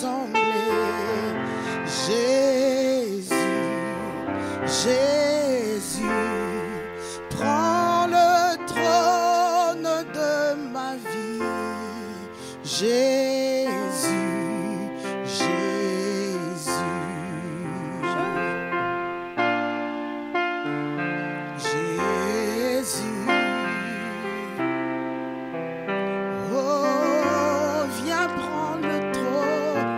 ressembler. Jésus, Jésus, prends le trône de ma vie. Jésus, Jésus, Jésus. Oh, viens prendre le trône.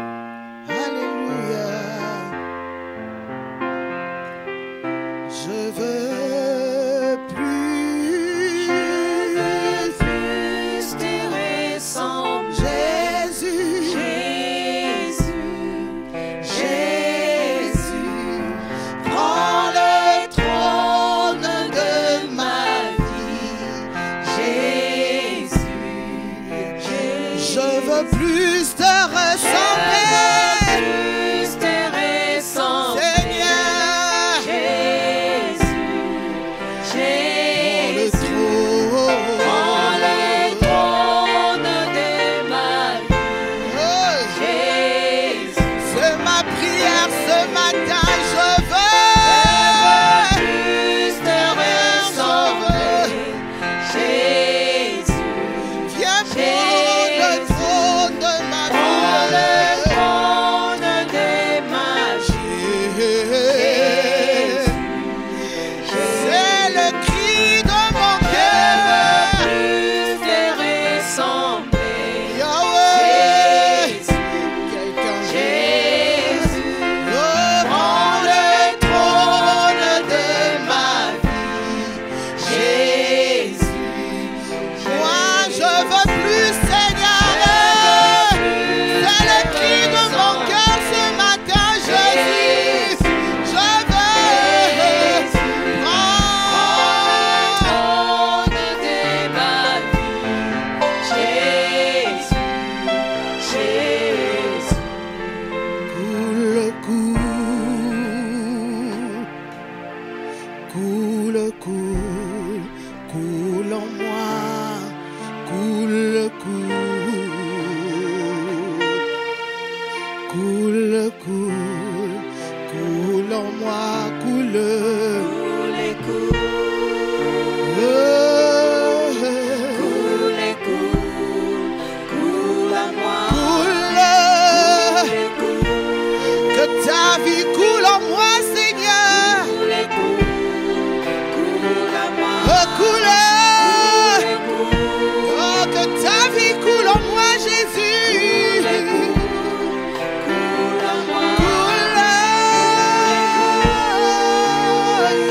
Alléluia. Je veux plus te ressembler. Jésus, Jésus, prends le trône de ma vie. Jésus, je veux plus te ressembler. plus te ressembler. Seigneur, Jésus, prends le trône. prends le trône de ma vie. Oh, Jésus, c'est ma prière ce matin. Je veux plus te ressembler. Jésus, viens prendre le trône de ma prends le vie. trône de ma vie. C'est le cri de mon cœur. Plus te ressembler. Yahweh, Jésus, quelqu'un Jésus, oh, prends le trône de ma vie. Jésus, moi je veux plus, Seigneur. C'est le cri de mon cœur ce matin, Jésus. Je veux prendre. trône de ma vie. Jésus, Jésus. Coule, coule, coule, coule, coule en moi, coule, coule, coule, coule, coule en moi, coule, Coule, coule, coule à moi. coule, que ta vie coule en moi, Seigneur, Coule à moi. coule. Oh, que ta vie coule en moi, Jésus. Coule à moi. Coule,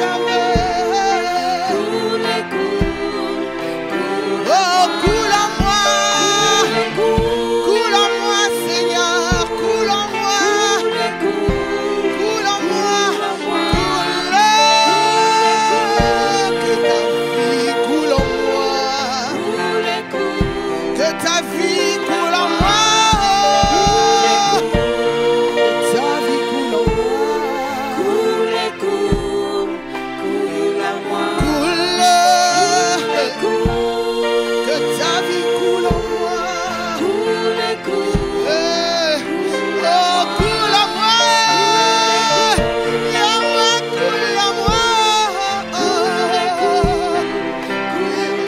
Yahweh. Coule, Oh, coule en moi. Coule en moi, Seigneur. Coule en moi. Coule en moi. Coule. Que ta vie coule en moi. Que ta vie coule en moi. Que ta vie coule en moi. Coule. Que ta vie coule en moi. Eh. Oh, coule en moi. Yahweh, coule en moi.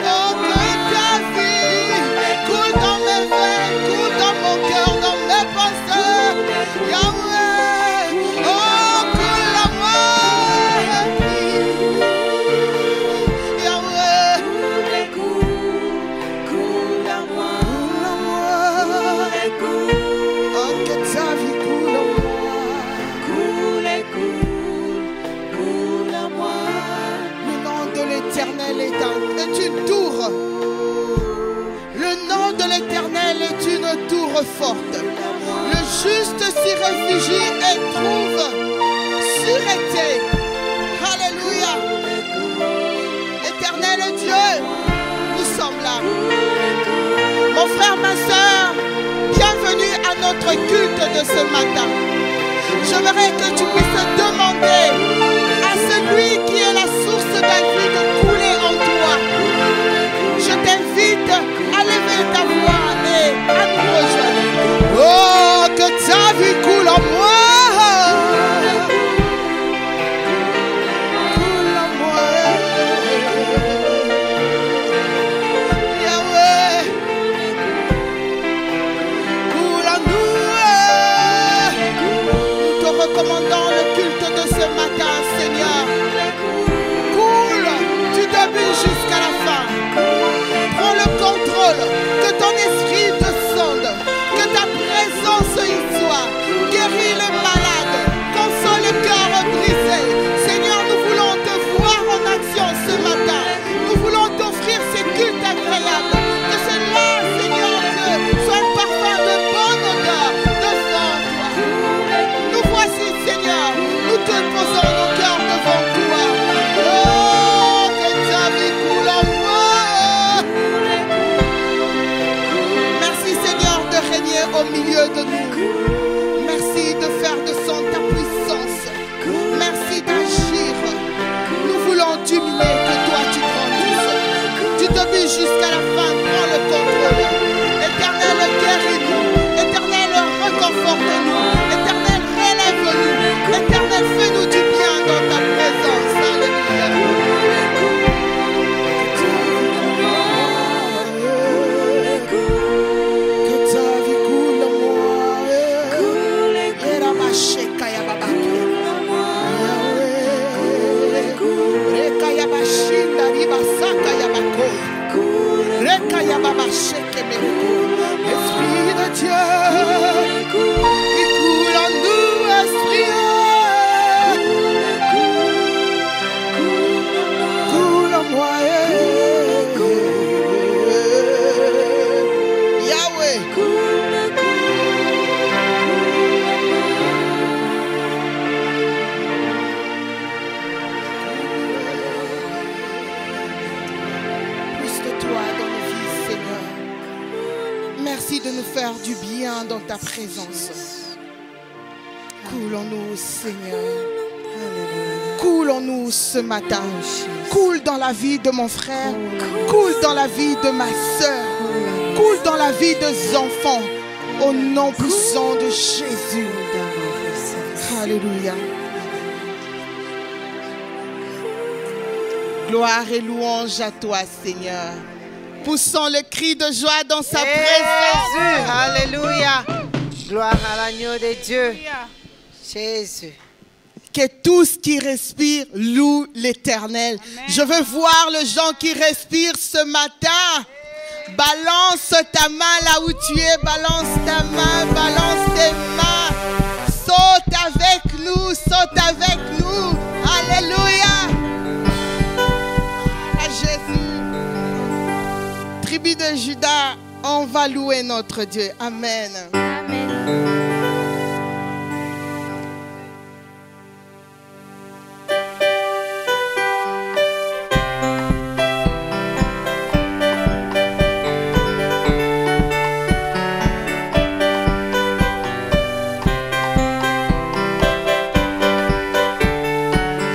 Oh, que ta vie coule dans mes veines, coule dans mon cœur, dans mes pensées. Yahweh, oh, coule en moi. Yahweh, coule en moi. Oh, que ta vie coule en moi. Le nom de l'Éternel est une tour. Le nom de l'Éternel est une tour forte. Le juste s'y réfugie et trouve sûreté. Alléluia. Éternel Dieu, nous sommes là. Mon frère, ma soeur, bienvenue à notre culte de ce matin. J'aimerais que tu puisses demander à celui qui est la source de la vie de couler en toi. Je t'invite à lever ta voix et à nous rejoindre. Oh, que ta commandant le culte de ce matin, Seigneur. Coule du début jusqu'à la fin. Prends le contrôle, que ton esprit descende, que ta présence y soit. Guéris les malades, console les cœurs brisés. Seigneur, nous voulons te voir en action ce matin. Nous voulons t'offrir ces cultes agréables. Que cela, Seigneur Dieu, soit un parfum de bonne odeur devant toi. Nous voici, Seigneur, nous te posons nos cœurs devant toi. Oh, que ta vie coule en moi. Merci, Seigneur, de régner au milieu de nous. Merci de faire descendre ta puissance. Merci d'agir. Nous voulons t'humilier, que toi tu grandisses. Du début jusqu'à la fin, prends le contrôle. Éternel, guéris-nous. Éternel, reconforte-nous. Éternel, relève-nous. Éternel, fais-nous du bien dans ta présence. Alléluia. Que ta vie coule en moi. Era macheka ya babaki. Reka ya bashinda riba saka ya bako. Reka ya baba sheke mereko. Esprit de Dieu, il coule en nous, esprit. Coule en moi. Yahweh. Plus de toi dans nos vies, Seigneur. Merci de nous faire du bien dans ta présence. Coule en nous, Seigneur. Coule en nous ce matin. Coule dans la vie de mon frère. Coule dans la vie de ma soeur. Coule dans la vie des enfants. Au nom puissant de Jésus. Alléluia. Gloire et louange à toi, Seigneur. Poussons le cri de joie dans sa présence. Jésus, alléluia. Gloire à l'agneau de Dieu. Jésus. Que tout ce qui respire loue l'Éternel. Je veux voir les gens qui respirent ce matin. Balance ta main là où tu es. Balance ta main, balance tes mains. Saute avec nous, saute avec nous. Alléluia. À Jésus. Tribu de Juda, on va louer notre Dieu. Amen.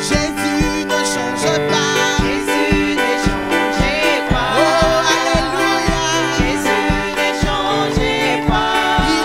Jésus ne change pas. Jésus ne changeait pas. Oh, alléluia. Jésus ne changeait pas. Il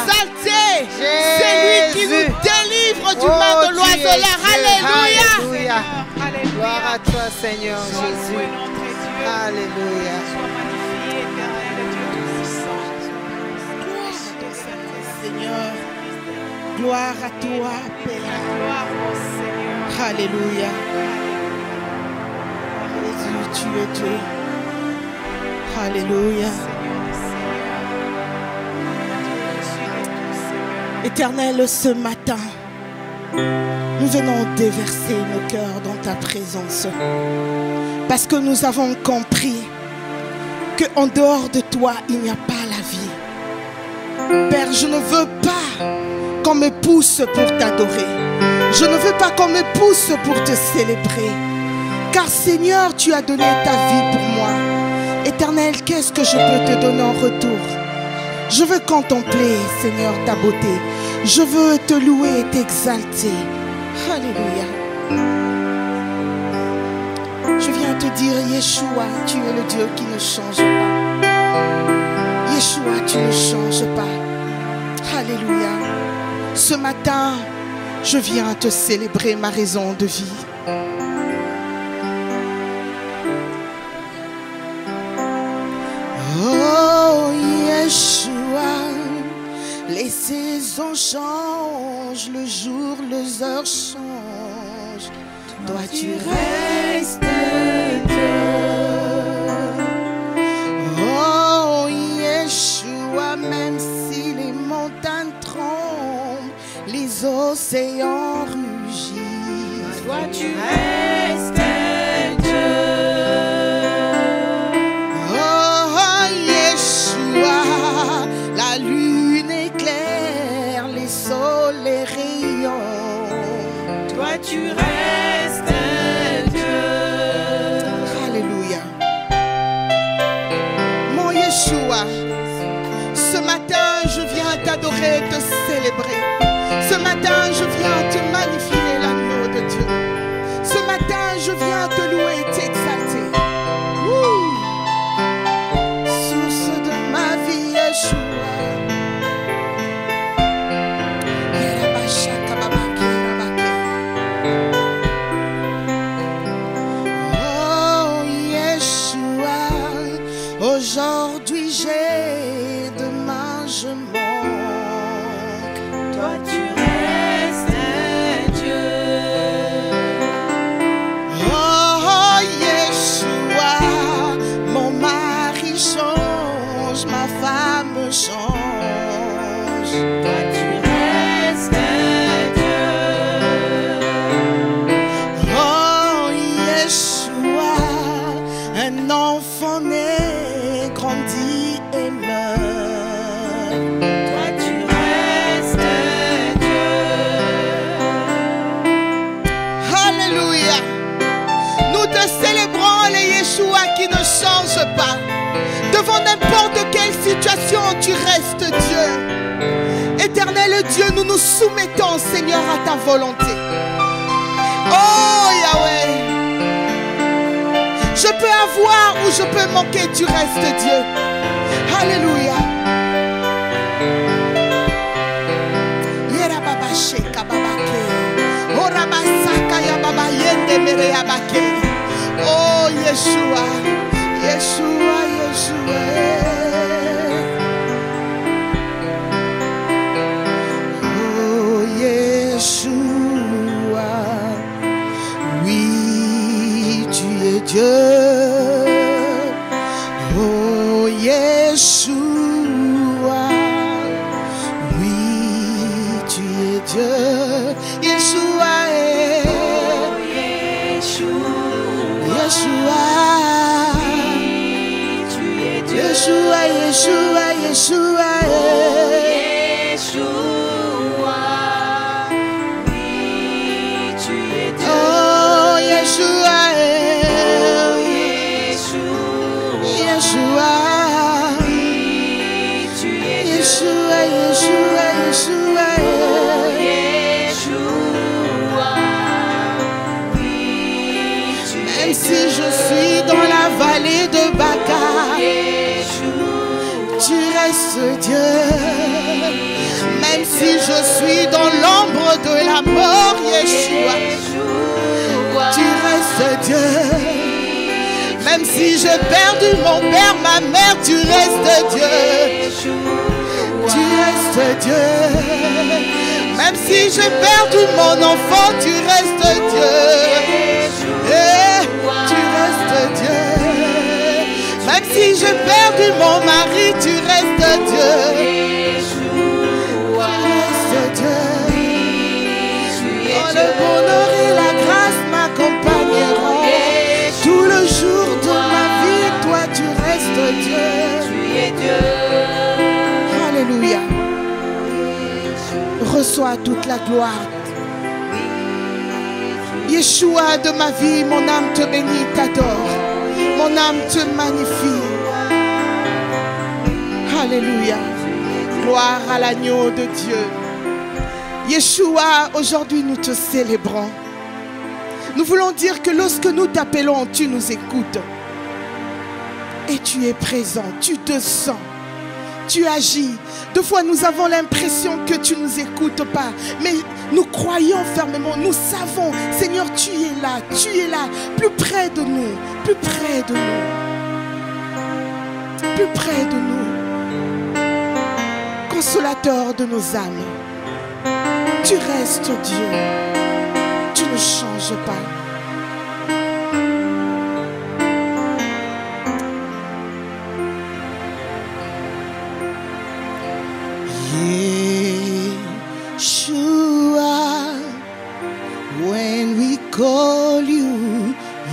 exalté. C'est lui qui nous délivre du mal de l'oiseleur. Alléluia. Alléluia. Gloire à toi, Seigneur Jésus. Alléluia. Seigneur, gloire à toi, Père. Alléluia. Jésus, tu es Dieu. Alléluia. Éternel, ce matin, nous venons déverser nos cœurs dans ta présence. Parce que nous avons compris qu'en dehors de toi, il n'y a pas la vie. Père, je ne veux pas qu'on me pousse pour t'adorer. Je ne veux pas qu'on me pousse pour te célébrer. Car Seigneur, tu as donné ta vie pour moi. Éternel, qu'est-ce que je peux te donner en retour? Je veux contempler, Seigneur, ta beauté. Je veux te louer et t'exalter. Alléluia. Je viens te dire, Yeshua, tu es le Dieu qui ne change pas. Yeshua, tu ne changes pas. Alléluia. Ce matin, je viens te célébrer ma raison de vie. Oh, Yeshua, les saisons changent, le jour, les heures changent. Toi, tu restes Dieu. Oh, Yeshua, même si les montagnes tremblent, les océans rugissent. Toi, tu restes Dieu. Oh, Yeshua, la lune éclaire, les sols, les rayons. Toi, tu restes Dieu. Alléluia. Mon Yeshua, ce matin, je viens t'adorer, te célébrer. Ce matin, je viens te magnifier, l'agneau de Dieu. Ce matin, je viens te louer, t'exalter. Source de ma vie, Yeshua. Oh, Yeshua, aujourd'hui j'ai, demain je manque. Toi, tu restes Dieu. Oh, Yeshua, mon mari change, ma femme change. Toi, tu restes Dieu. Oh, Yeshua, un enfant né, grandit et meurt. Toi, tu restes Dieu. Alléluia. Nous te célébrons, les Yeshua qui ne change pas. Devant n'importe quelle situation, tu restes Dieu. Éternel Dieu, nous nous soumettons, Seigneur, à ta volonté. Oh, Yahweh. Je peux avoir ou je peux manquer, tu restes Dieu. Alléluia. Oh, Yeshua, Yeshua, Yeshua. Oh, Yeshua, oui, tu es Dieu. Oh, Yeshua, oui, tu es Dieu. Yeshua est. Oh, Yeshua, oui, tu es Dieu. Yeshua, Yeshua, Yeshua. Oh, Yeshua, oui, tu es Dieu. Oh, Yeshua, Yeshua, oui, tu es Dieu. Yeshua, Yeshua, Yeshua. Oh, Yeshua, oui, tu es Dieu. Même si je suis dans la vallée de Baca, tu restes Dieu. si je suis dans l'ombre de la mort, Yeshua, tu restes Dieu. Même si j'ai perdu mon père, ma mère, tu restes Dieu. Tu restes Dieu. Même si j'ai perdu mon enfant, tu restes Dieu. Eh, tu restes Dieu. Même si j'ai perdu mon mari, tu restes Dieu. Tu restes Dieu. Oh, le bonheur et la grâce m'accompagneront. Tout le jour de ma vie, toi tu restes Dieu. Tu es Dieu. Alléluia. Reçois toute la gloire. Yeshua de ma vie, mon âme te bénit, t'adore. Mon âme te magnifie. Alléluia. Gloire à l'agneau de Dieu. Yeshua, aujourd'hui nous te célébrons. Nous voulons dire que lorsque nous t'appelons, tu nous écoutes. Et tu es présent, tu te sens, tu agis. Deux fois nous avons l'impression que tu ne nous écoutes pas. Mais nous croyons fermement, nous savons, Seigneur, tu es là, plus près de nous, plus près de nous. Plus près de nous. Consolateur de nos âmes. Tu restes Dieu. Tu ne changes pas. Yeshua, when we call you,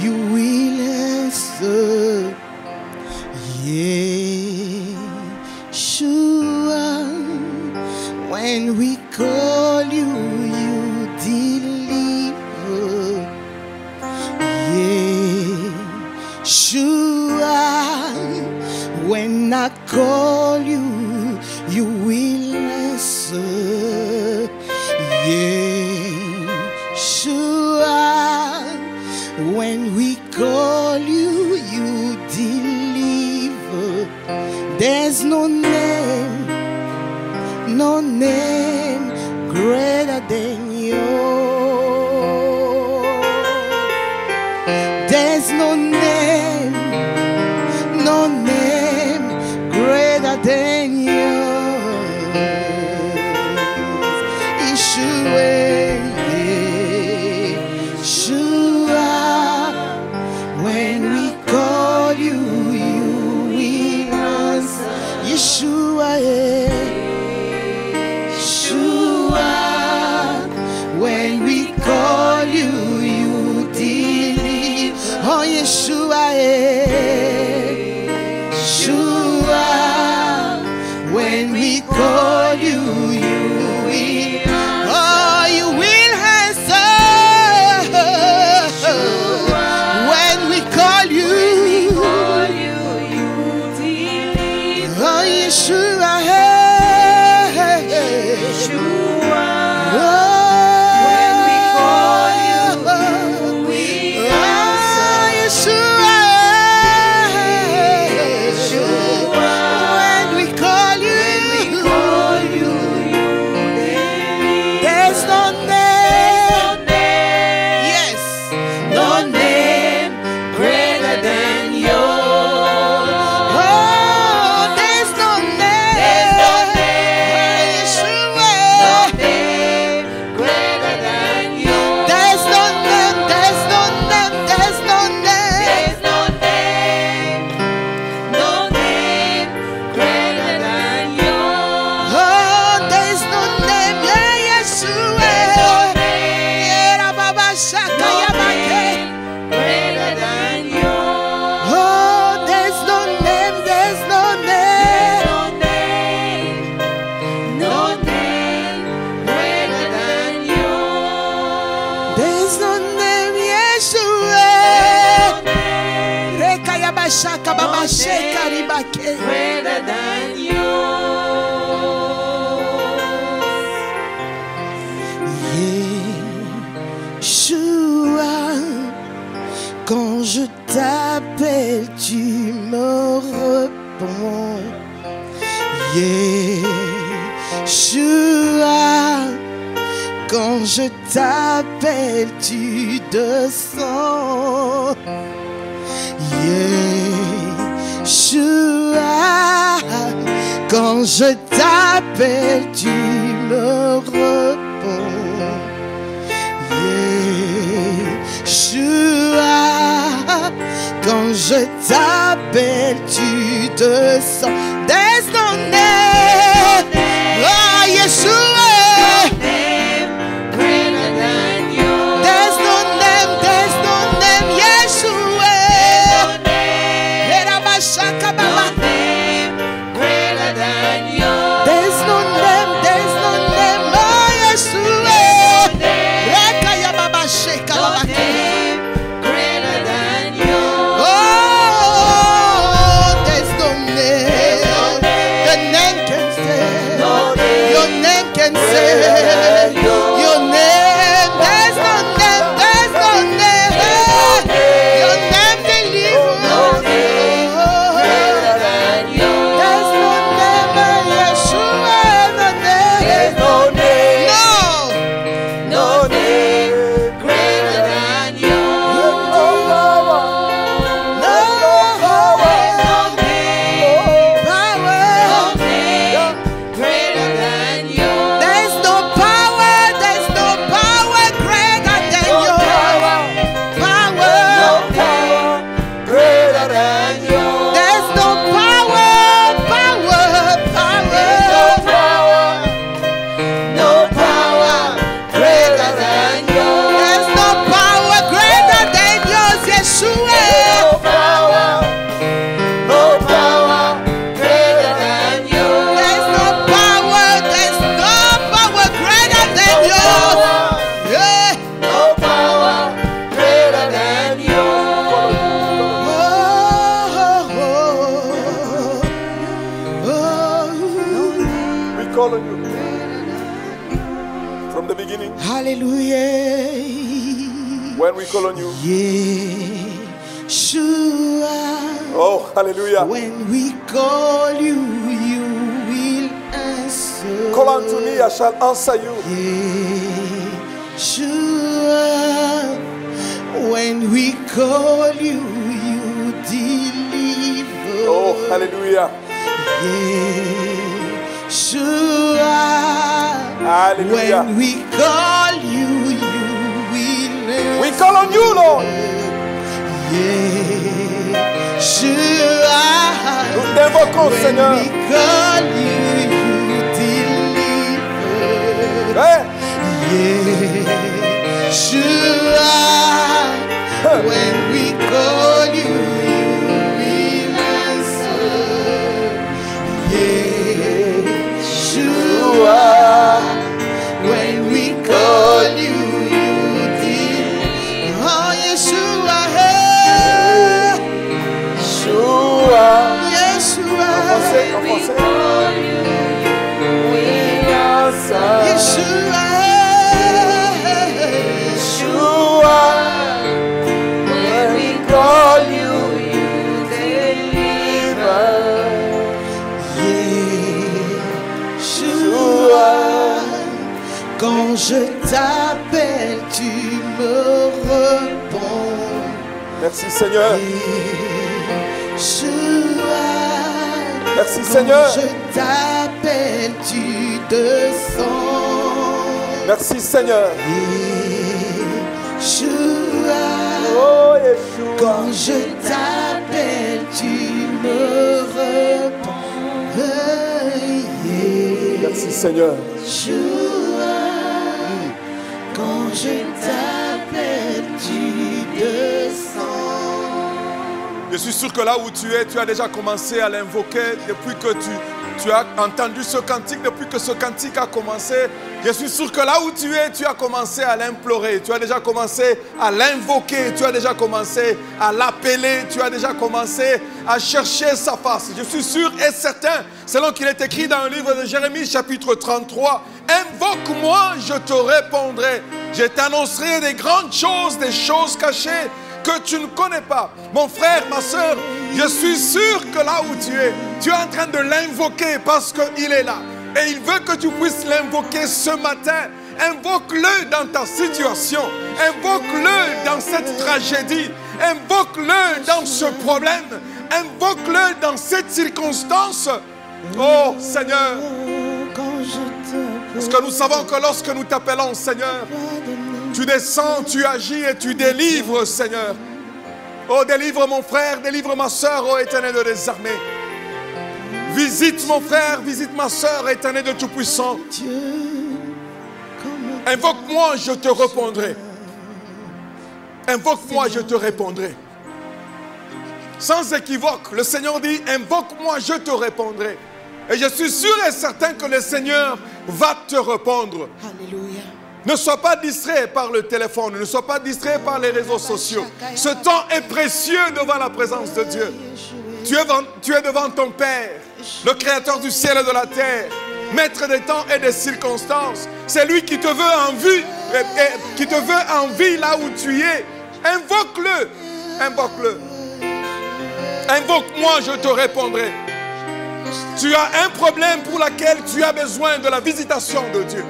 you will answer. Yeshua, when we call you, you deliver. Yeshua, when I call you, you will answer. Yeshua, when we call you, you deliver. There's no name greater than yours. There's no name greater than yours. Yeshua, when we call you, you will answer. Yeshua, when we call you, you deliver. Oh, Yeshua, when we call you, you will. Oh, you will answer. When we call you, oh, Yeshua, greater than Yeshua, quand je t'appelle, tu me réponds. Yeshua, Quand je t'appelle, tu descends. Yeshua, quand je t'appelle, tu me réponds. Yeshua, quand je t'appelle, tu descends. There's no name, oh Yeshua. When we call on you, Yeshua. Oh, hallelujah. When we call you, you will answer. Call unto me, I shall answer you. Yeshua. When we call you, you deliver. Oh, hallelujah. Yeshua. Hallelujah. When we call you, you will. We call on you, Lord. Yeshua. Nous t'invoquons, Seigneur. When we call you, you deliver. Hey. Yeshua. When we call you, you will answer. Yeshua. When we call you, you deliver. Oh, Yeshua. Yeshua. Yeshua. En français. Yeshua. Yeshua. When we call you, you deliver. Yeshua. Quand je t'appelle, tu me réponds. Merci, Seigneur. Yeshua. Merci, Seigneur. Quand je t'appelle, tu descends. Merci, Seigneur. Yeshua. Oh, Yeshua. Quand je t'appelle, tu me réponds. Merci, Seigneur. Yeshua. Quand je t'appelle, tu descends. Je suis sûr que là où tu es, tu as déjà commencé à l'invoquer depuis que tu as entendu ce cantique, depuis que ce cantique a commencé. Je suis sûr que là où tu es, tu as commencé à l'implorer, tu as déjà commencé à l'invoquer, tu as déjà commencé à l'appeler, tu as déjà commencé à chercher sa face. Je suis sûr et certain, selon qu'il est écrit dans le livre de Jérémie chapitre 33, « Invoque-moi, je te répondrai. Je t'annoncerai des grandes choses, des choses cachées que tu ne connais pas. » Mon frère, ma soeur, je suis sûr que là où tu es en train de l'invoquer parce qu'il est là. Et il veut que tu puisses l'invoquer ce matin. Invoque-le dans ta situation. Invoque-le dans cette tragédie. Invoque-le dans ce problème. Invoque-le dans cette circonstance. Oh Seigneur. Parce que nous savons que lorsque nous t'appelons Seigneur, tu descends, tu agis et tu délivres Seigneur. Oh, délivre mon frère, délivre ma soeur, oh Éternel des armées. Visite mon frère, visite ma soeur, Éternel de Tout-Puissant. Invoque-moi, je te répondrai. Invoque-moi, je te répondrai. Sans équivoque, le Seigneur dit, invoque-moi, je te répondrai. Et je suis sûr et certain que le Seigneur va te répondre. Alléluia. Ne sois pas distrait par le téléphone, ne sois pas distrait par les réseaux sociaux. Ce temps est précieux devant la présence de Dieu. Tu es devant ton Père, le Créateur du ciel et de la terre, Maître des temps et des circonstances. C'est lui qui te veut en vue, qui te veut en vie là où tu es. Invoque-le, invoque-le. Invoque-moi, je te répondrai. Tu as un problème pour lequel tu as besoin de la visitation de Dieu.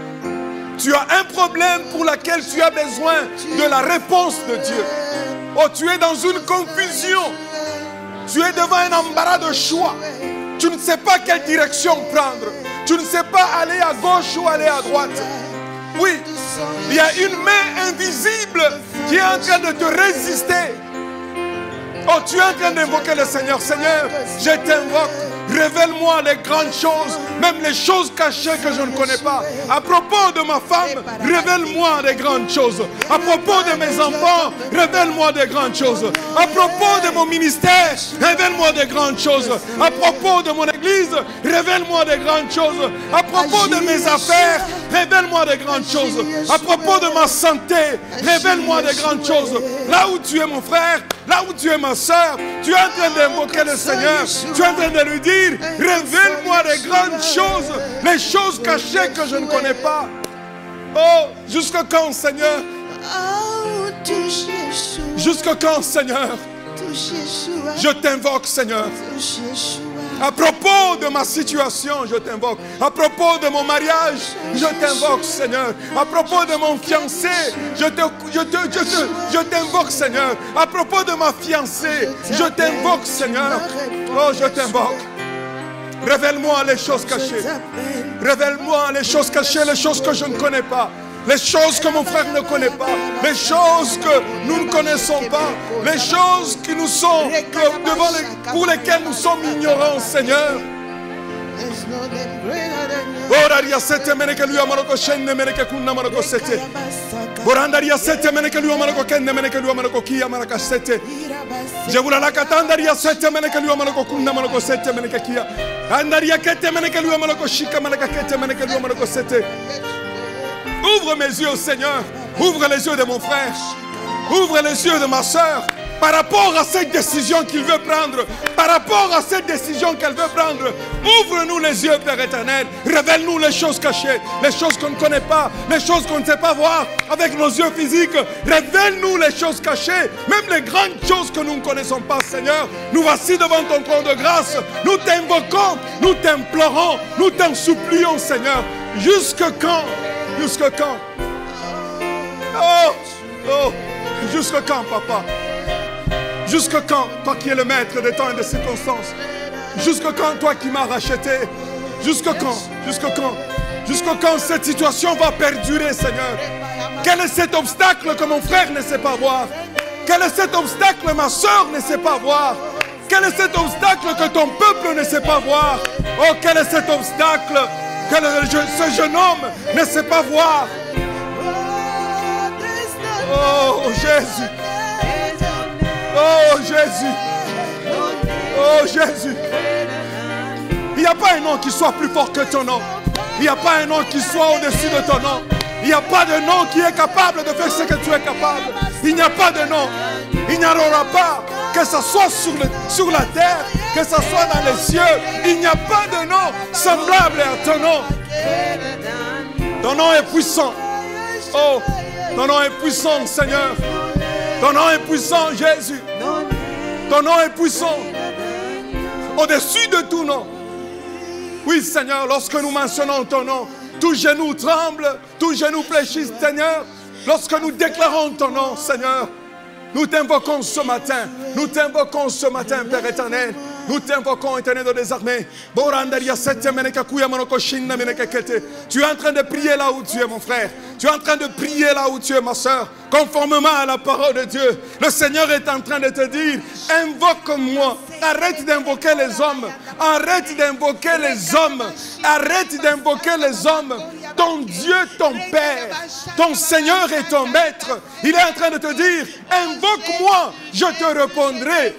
Tu as un problème pour lequel tu as besoin de la réponse de Dieu. Oh, tu es dans une confusion. Tu es devant un embarras de choix. Tu ne sais pas quelle direction prendre. Tu ne sais pas aller à gauche ou aller à droite. Oui, il y a une main invisible qui est en train de te résister. Oh, tu es en train d'invoquer le Seigneur. Seigneur, je t'invoque. Révèle-moi les grandes choses, même les choses cachées que je ne connais pas. À propos de ma femme, révèle-moi des grandes choses. À propos de mes enfants, révèle-moi des grandes choses. À propos de mon ministère, révèle-moi des grandes choses. À propos de mon église, révèle-moi des grandes choses. À propos de mes affaires, révèle-moi des grandes choses. À propos de ma santé, révèle-moi des grandes choses. Là où tu es mon frère, là où tu es ma soeur, tu es en train d'invoquer le Seigneur. Tu es en train de lui dire, révèle-moi les grandes choses, les choses cachées que je ne connais pas. Oh, jusqu'à quand, Seigneur? Jusqu'à quand, Seigneur? Je t'invoque, Seigneur. À propos de ma situation, je t'invoque. À propos de mon mariage, je t'invoque, Seigneur. À propos de mon fiancé, je t'invoque, Seigneur. À propos de ma fiancée, je t'invoque, Seigneur. Oh, je t'invoque. Révèle-moi les choses cachées. Révèle-moi les choses cachées, les choses que je ne connais pas. Les choses que mon frère ne connaît pas. Les choses que nous ne connaissons pas. Les choses qui nous sont pour lesquelles nous sommes ignorants, Seigneur. Ouvre mes yeux, Seigneur. Ouvre les yeux de mon frère. Ouvre les yeux de ma soeur. Par rapport à cette décision qu'il veut prendre. Par rapport à cette décision qu'elle veut prendre. Ouvre-nous les yeux, Père éternel. Révèle-nous les choses cachées. Les choses qu'on ne connaît pas. Les choses qu'on ne sait pas voir avec nos yeux physiques. Révèle-nous les choses cachées. Même les grandes choses que nous ne connaissons pas, Seigneur. Nous voici devant ton trône de grâce. Nous t'invoquons. Nous t'implorons. Nous t'en supplions, Seigneur. Jusque quand? Jusque quand? Oh, oh, jusque quand, papa? Jusque quand, toi qui es le maître des temps et des circonstances? Jusque quand, toi qui m'as racheté? Jusque quand? Jusque quand? Jusque quand cette situation va perdurer, Seigneur? Quel est cet obstacle que mon frère ne sait pas voir? Quel est cet obstacle que ma soeur ne sait pas voir? Quel est cet obstacle que ton peuple ne sait pas voir? Oh, quel est cet obstacle que ce jeune homme ne sait pas voir? Oh Jésus! Oh Jésus! Oh Jésus! Il n'y a pas un nom qui soit plus fort que ton nom. Il n'y a pas un nom qui soit au-dessus de ton nom. Il n'y a pas de nom qui est capable de faire ce que tu es capable. Il n'y a pas de nom. Il n'y en aura pas. Que ce soit sur la terre, que ce soit dans les cieux. Il n'y a pas de nom semblable à ton nom. Ton nom est puissant. Oh, ton nom est puissant, Seigneur. Ton nom est puissant, Jésus. Ton nom est puissant. Au-dessus de tout nom. Oui, Seigneur, lorsque nous mentionnons ton nom, tout genou tremble, tout genou fléchit, Seigneur. Lorsque nous déclarons ton nom, Seigneur, nous t'invoquons ce matin. Nous t'invoquons ce matin, Père éternel. Nous t'invoquons, éternel des armées. Tu es en train de prier là où tu es, mon frère. Tu es en train de prier là où tu es, ma soeur. Conformément à la parole de Dieu. Le Seigneur est en train de te dire, invoque-moi. Arrête d'invoquer les hommes. Arrête d'invoquer les hommes. Arrête d'invoquer les hommes. Ton Dieu, ton Père, ton Seigneur et ton Maître, il est en train de te dire, invoque-moi, je te répondrai.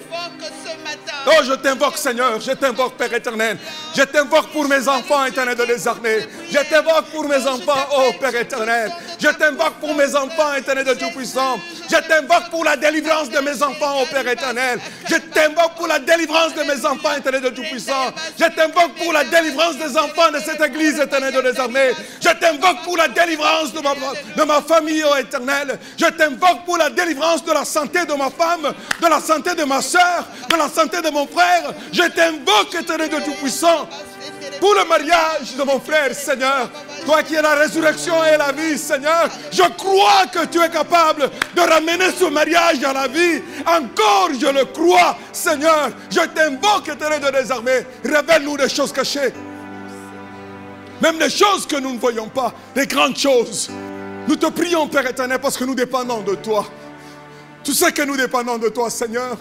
Oh, je t'invoque, Seigneur, je t'invoque, Père éternel. Je t'invoque pour mes enfants, éternel de les armées. Je t'invoque pour mes enfants, oh Père éternel. Je t'invoque pour mes enfants, éternel de Tout-Puissant. Je t'invoque pour la délivrance de mes enfants, oh Père éternel. Je t'invoque pour la délivrance de mes enfants, éternel de Tout-Puissant. Je t'invoque pour la délivrance des enfants de cette église, éternel de les armées. Je t'invoque pour la délivrance de ma famille, oh éternel. Je t'invoque pour la délivrance de la santé de ma femme, de la santé de ma soeur, de la santé de mon frère. Je t'invoque, éternel de Tout-Puissant, pour le mariage de mon frère, Seigneur. Toi qui es la résurrection et la vie, Seigneur, je crois que tu es capable de ramener ce mariage à la vie. Encore, je le crois, Seigneur. Je t'invoque, éternel de les armées. Révèle-nous des choses cachées. Même les choses que nous ne voyons pas, les grandes choses. Nous te prions, Père éternel, parce que nous dépendons de toi. Tu sais que nous dépendons de toi, Seigneur.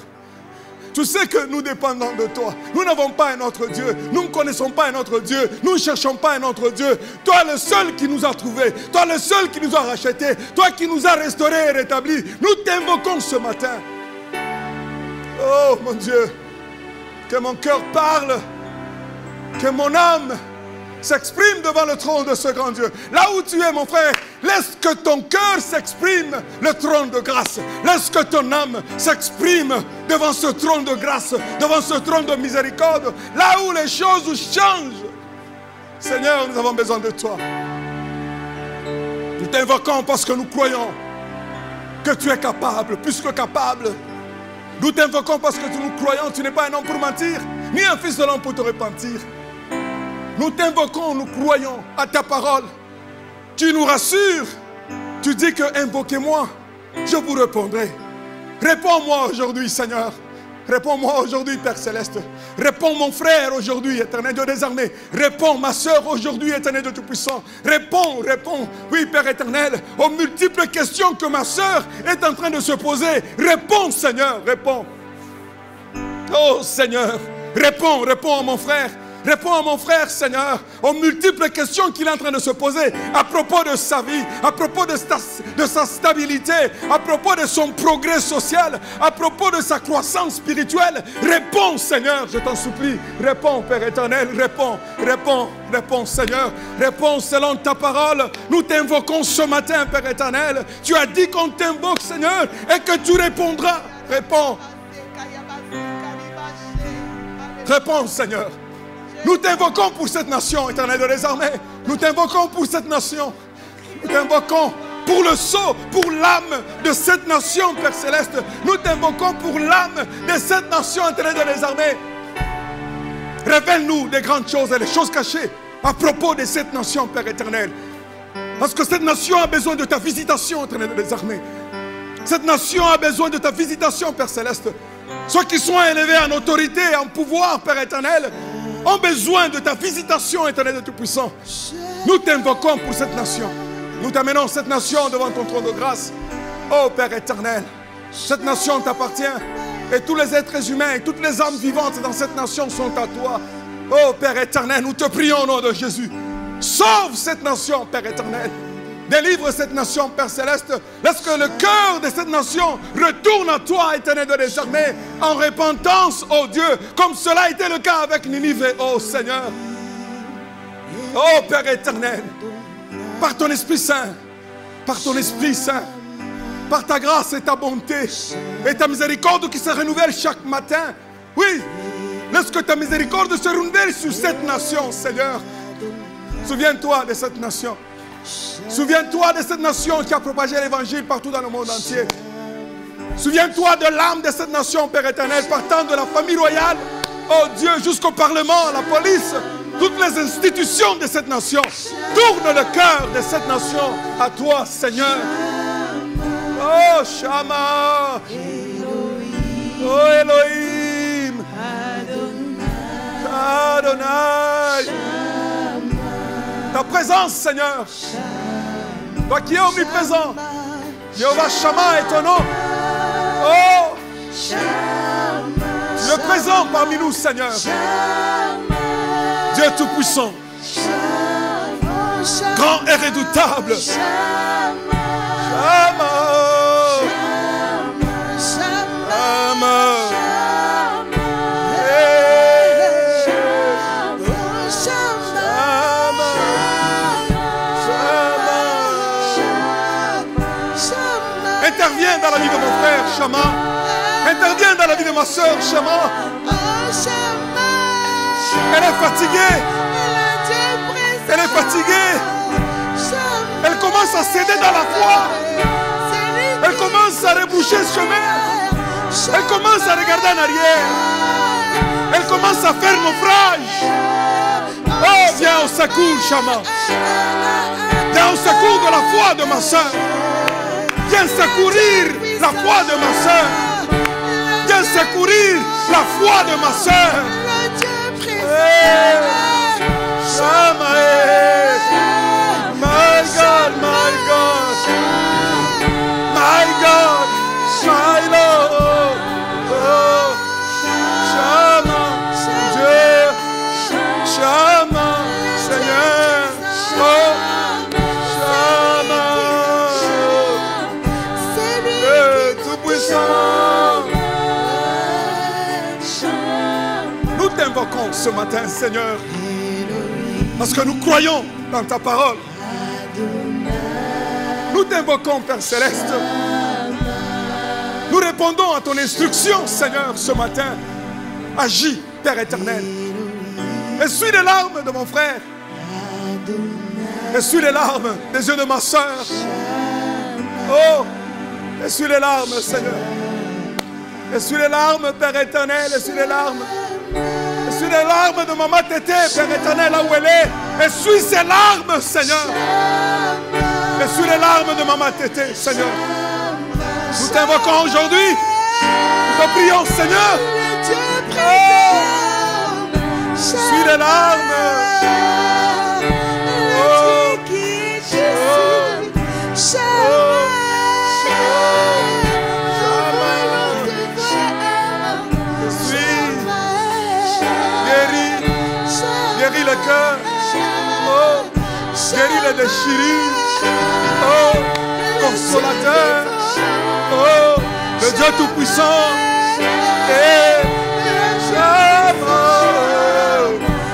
Tu sais que nous dépendons de toi. Nous n'avons pas un autre Dieu. Nous ne connaissons pas un autre Dieu. Nous ne cherchons pas un autre Dieu. Toi, le seul qui nous a trouvés. Toi, le seul qui nous a rachetés. Toi qui nous a restaurés et rétablis. Nous t'invoquons ce matin. Oh, mon Dieu. Que mon cœur parle. Que mon âme s'exprime devant le trône de ce grand Dieu. Là où tu es, mon frère, laisse que ton cœur s'exprime, le trône de grâce. Laisse que ton âme s'exprime devant ce trône de grâce, devant ce trône de miséricorde. Là où les choses changent. Seigneur, nous avons besoin de toi. Nous t'invoquons parce que nous croyons que tu es capable, plus que capable. Nous t'invoquons parce que nous croyons, tu n'es pas un homme pour mentir, ni un fils de l'homme pour te repentir. Nous t'invoquons, nous croyons à ta parole. Tu nous rassures. Tu dis que invoquez-moi, je vous répondrai. Réponds-moi aujourd'hui, Seigneur. Réponds-moi aujourd'hui, Père Céleste. Réponds mon frère aujourd'hui, éternel Dieu des armées. Réponds ma soeur aujourd'hui, éternel Dieu Tout-Puissant. Réponds, réponds. Oui, Père éternel, aux multiples questions que ma soeur est en train de se poser. Réponds, Seigneur, réponds. Oh, Seigneur, réponds, réponds à mon frère. Réponds à mon frère, Seigneur, aux multiples questions qu'il est en train de se poser à propos de sa vie, à propos de sa stabilité, à propos de son progrès social, à propos de sa croissance spirituelle. Réponds, Seigneur, je t'en supplie. Réponds, Père éternel, réponds, réponds, réponds, Seigneur. Réponds selon ta parole. Nous t'invoquons ce matin, Père éternel. Tu as dit qu'on t'invoque, Seigneur, et que tu répondras. Réponds. Réponds, Seigneur. Nous t'invoquons pour cette nation, éternel de les armées. Nous t'invoquons pour cette nation. Nous t'invoquons pour le sceau, pour l'âme de cette nation, Père Céleste. Nous t'invoquons pour l'âme de cette nation, éternel de les armées. Révèle-nous des grandes choses et des choses cachées à propos de cette nation, Père éternel. Parce que cette nation a besoin de ta visitation, éternel de les armées. Cette nation a besoin de ta visitation, Père Céleste. Ceux qui sont élevés en autorité et en pouvoir, Père éternel, ont besoin de ta visitation, éternel de Tout-Puissant. Nous t'invoquons pour cette nation. Nous t'amenons cette nation devant ton trône de grâce. Oh Père éternel, cette nation t'appartient. Et tous les êtres humains et toutes les âmes vivantes dans cette nation sont à toi. Oh Père éternel, nous te prions au nom de Jésus. Sauve cette nation, Père éternel. Délivre cette nation, Père Céleste. Laisse que le cœur de cette nation retourne à toi, éternel de les armées, en repentance, oh Dieu, comme cela a été le cas avec Ninive, oh Seigneur. Oh Père éternel, par ton Esprit Saint, par ton Esprit Saint, par ta grâce et ta bonté et ta miséricorde qui se renouvelle chaque matin. Oui, laisse que ta miséricorde se renouvelle sur cette nation, Seigneur. Souviens-toi de cette nation. Souviens-toi de cette nation qui a propagé l'évangile partout dans le monde entier. Souviens-toi de l'âme de cette nation, Père éternel, partant de la famille royale, oh Dieu, jusqu'au Parlement, la police, toutes les institutions de cette nation. Tourne le cœur de cette nation à toi, Seigneur. Oh, Shama. Oh, Elohim. Adonai. Ta présence, Seigneur. Toi qui es omniprésent. Jéhovah Shama est ton nom. Oh, tu es présent parmi nous, Seigneur. Dieu Tout-Puissant, grand et redoutable. Shama. Interviens dans la vie de mon frère, Shama. Interviens dans la vie de ma soeur, Shama. Elle est fatiguée. Elle est fatiguée. Elle commence à céder dans la foi. Elle commence à reboucher ce chemin. Elle commence à regarder en arrière. Elle commence à faire naufrage. Oh, viens au secours, Shama. Viens au secours de la foi de ma soeur. Viens secourir la foi de ma soeur. Viens secourir la foi de ma soeur. Shama, my God, my God, my God, my Lord. Oh, Shama, Dieu, Shama, Seigneur. Oh, Shama, Dieu Tout-Puissant. Nous t'invoquons ce matin, Seigneur, parce que nous croyons dans ta parole. Nous t'invoquons, Père Céleste. Nous répondons à ton instruction, Seigneur, ce matin. Agis, Père éternel. Essuie les larmes de mon frère. Essuie les larmes des yeux de ma soeur. Oh, essuie les larmes, Seigneur. Essuie les larmes, Père éternel. Essuie les larmes. Essuie les larmes de maman Tété, Père éternel, là où elle est. Essuie ses larmes, Seigneur. Essuie les larmes de maman Tété, Seigneur. Nous t'invoquons aujourd'hui. Nous te prions, Seigneur. Oh, essuie les larmes. Oh, guéris le cœur. Oh, guéris les déchirures. Oh, consolateur. Oh, le Dieu Tout-Puissant. Et Shama,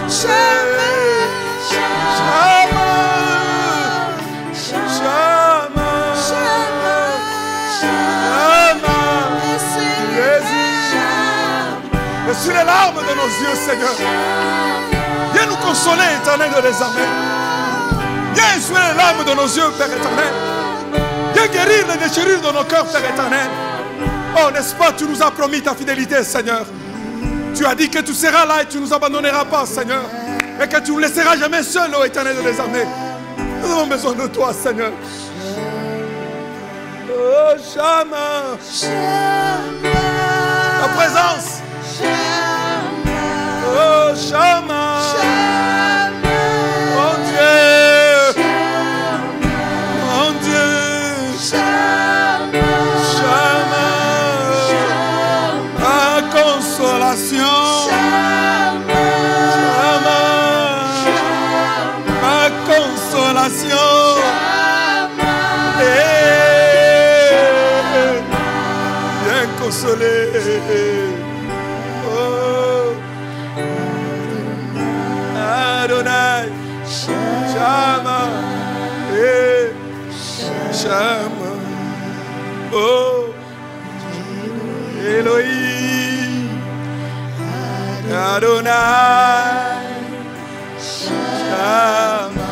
Shama, Shama, Shama, Jésus. Essuie les larmes de nos yeux, Seigneur. Viens nous consoler, éternel de les armées. Viens essuyer les larmes de nos yeux, Père éternel. Viens guérir les déchirures de nos cœurs, Père éternel. Oh, n'est-ce pas, tu nous as promis ta fidélité, Seigneur. Tu as dit que tu seras là et tu ne nous abandonneras pas, Seigneur. Et que tu ne nous laisseras jamais seuls, ô éternel de les armées. Nous avons besoin de toi, Seigneur. Oh, Shama. Ta présence. Oh, Shama. Mon Dieu. Mon Dieu. Shama. Ma consolation. Shama. Ma consolation. Viens consoler. Adonai, Shama, Shama, oh, Elohim, Adonai, Shama,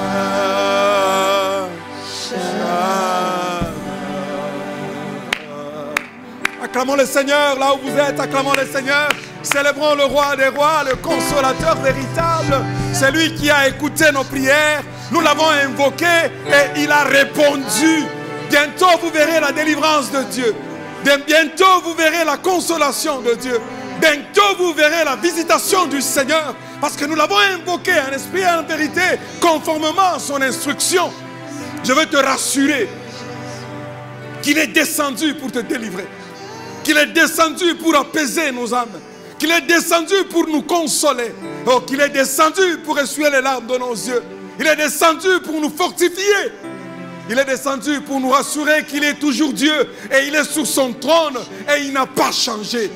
Shama. Acclamons le Seigneur là où vous êtes, acclamons le Seigneur. Célébrons le roi des rois, le consolateur véritable. C'est lui qui a écouté nos prières. Nous l'avons invoqué et il a répondu. Bientôt vous verrez la délivrance de Dieu. Bientôt vous verrez la consolation de Dieu. Bientôt vous verrez la visitation du Seigneur. Parce que nous l'avons invoqué en esprit et en vérité, conformément à son instruction. Je veux te rassurer qu'il est descendu pour te délivrer. Qu'il est descendu pour apaiser nos âmes. Qu'il est descendu pour nous consoler. Oh, qu'il est descendu pour essuyer les larmes de nos yeux. Il est descendu pour nous fortifier. Il est descendu pour nous rassurer qu'il est toujours Dieu. Et il est sur son trône. Et il n'a pas changé.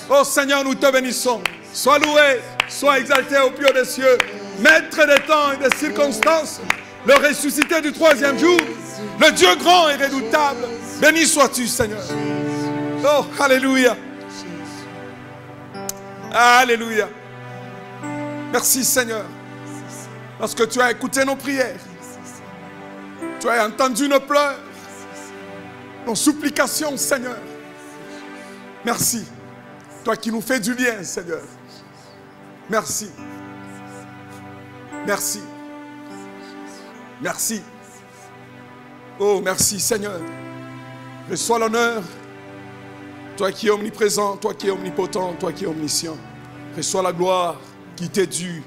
Oh Seigneur, nous te bénissons. Sois loué, sois exalté au plus haut des cieux. Maître des temps et des circonstances. Le ressuscité du troisième jour. Le Dieu grand et redoutable. Béni sois-tu, Seigneur. Oh, alléluia. Alléluia. Merci, Seigneur. Parce que tu as écouté nos prières. Tu as entendu nos pleurs. Nos supplications, Seigneur. Merci. Toi qui nous fais du bien, Seigneur. Merci. Merci. Merci. Oh, merci, Seigneur. Reçois l'honneur. Toi qui es omniprésent, toi qui es omnipotent, toi qui es omniscient. Reçois la gloire qui t'est due.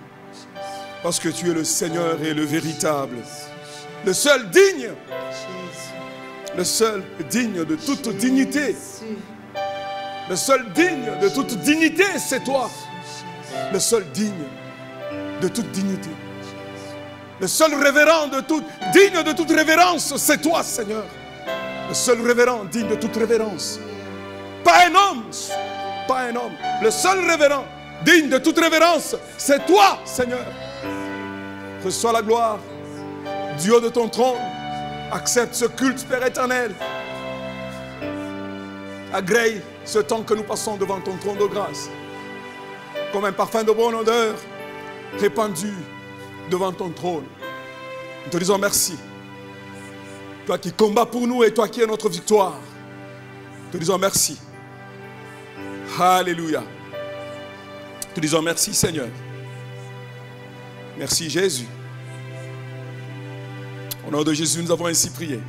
Parce que tu es le Seigneur et le véritable. Le seul digne. Le seul digne de toute dignité. Le seul digne de toute dignité, c'est toi. Le seul digne de toute dignité. Le seul révérend digne de toute révérence, c'est toi, Seigneur. Le seul révérend digne de toute révérence. Pas un homme, pas un homme. Le seul révérend digne de toute révérence, c'est toi, Seigneur. Reçois la gloire du haut de ton trône. Accepte ce culte, Père éternel. Agrée ce temps que nous passons devant ton trône de grâce. Comme un parfum de bonne odeur répandu devant ton trône. Nous te disons merci. Toi qui combats pour nous et toi qui es notre victoire. Nous te disons merci. Alléluia. Nous te disons merci, Seigneur. Merci, Jésus. Au nom de Jésus, nous avons ainsi prié.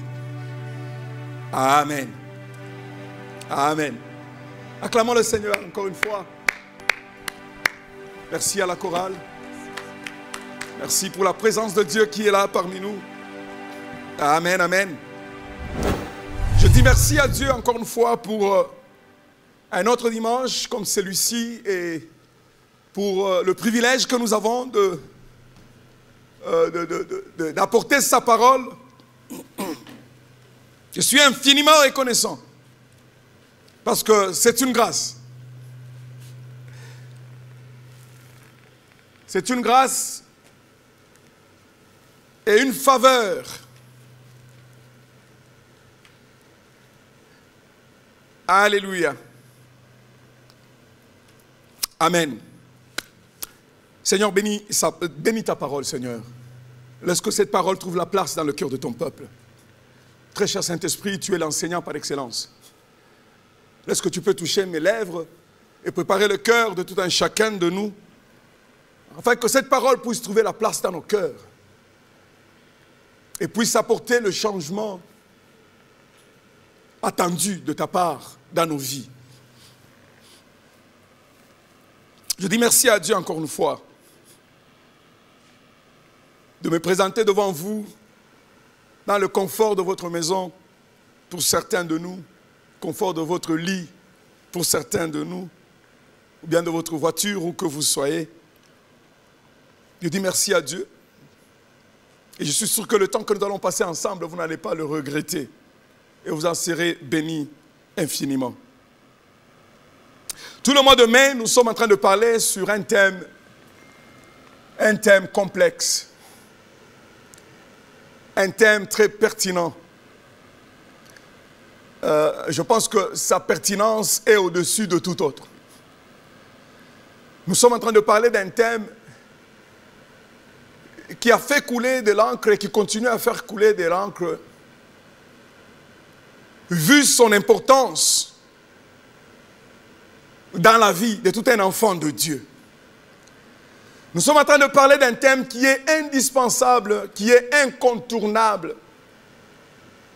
Amen. Amen. Acclamons le Seigneur encore une fois. Merci à la chorale. Merci pour la présence de Dieu qui est là parmi nous. Amen, amen. Je dis merci à Dieu encore une fois pour un autre dimanche comme celui-ci et pour le privilège que nous avons d'apporter sa parole. Je suis infiniment reconnaissant parce que c'est une grâce. C'est une grâce et une faveur. Alléluia. Amen. Seigneur, bénis ta parole, Seigneur. Laisse que cette parole trouve la place dans le cœur de ton peuple. Très cher Saint-Esprit, tu es l'enseignant par excellence. Laisse que tu peux toucher mes lèvres et préparer le cœur de tout un chacun de nous, afin que cette parole puisse trouver la place dans nos cœurs et puisse apporter le changement attendu de ta part dans nos vies. Je dis merci à Dieu encore une fois de me présenter devant vous dans le confort de votre maison pour certains de nous, confort de votre lit pour certains de nous, ou bien de votre voiture, où que vous soyez. Je dis merci à Dieu. Et je suis sûr que le temps que nous allons passer ensemble, vous n'allez pas le regretter. Et vous en serez bénis infiniment. Tout le mois de mai, nous sommes en train de parler sur un thème complexe. Un thème très pertinent. Je pense que sa pertinence est au-dessus de tout autre. Nous sommes en train de parler d'un thème qui a fait couler de l'encre et qui continue à faire couler de l'encre, vu son importance. dans la vie de tout un enfant de Dieu. Nous sommes en train de parler d'un thème qui est indispensable, qui est incontournable.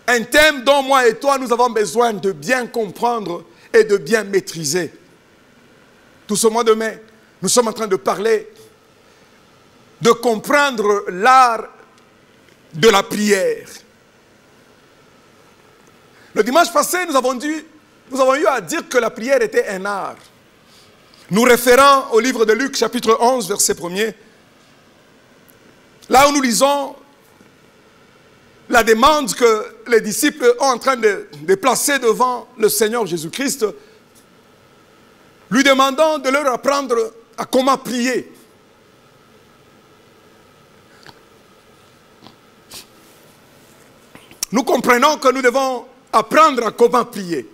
Un thème dont moi et toi, nous avons besoin de bien comprendre et de bien maîtriser. Tout ce mois de mai, nous sommes en train de parler, de comprendre l'art de la prière. Le dimanche passé, nous avons eu à dire que la prière était un art. Nous référons au livre de Luc, chapitre 11, verset 1er. Là où nous lisons la demande que les disciples sont en train de placer devant le Seigneur Jésus-Christ, lui demandant de leur apprendre à comment prier. Nous comprenons que nous devons apprendre à comment prier.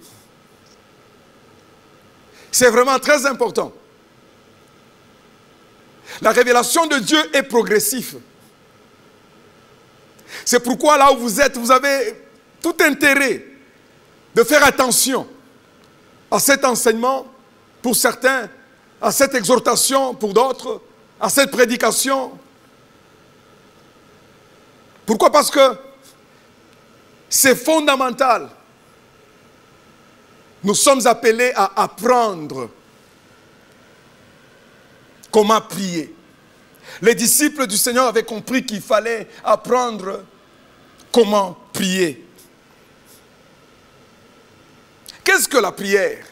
C'est vraiment très important. La révélation de Dieu est progressive. C'est pourquoi là où vous êtes, vous avez tout intérêt de faire attention à cet enseignement pour certains, à cette exhortation pour d'autres, à cette prédication. Pourquoi? Parce que c'est fondamental. Nous sommes appelés à apprendre comment prier. Les disciples du Seigneur avaient compris qu'il fallait apprendre comment prier. Qu'est-ce que la prière?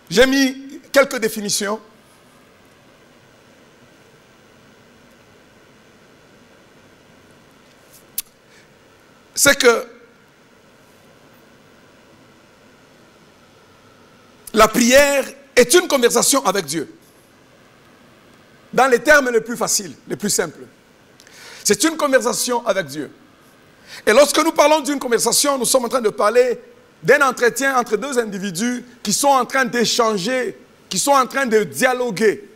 J'ai mis quelques définitions. C'est que la prière est une conversation avec Dieu. Dans les termes les plus faciles, les plus simples. C'est une conversation avec Dieu. Et lorsque nous parlons d'une conversation, nous sommes en train de parler d'un entretien entre deux individus qui sont en train d'échanger, qui sont en train de dialoguer.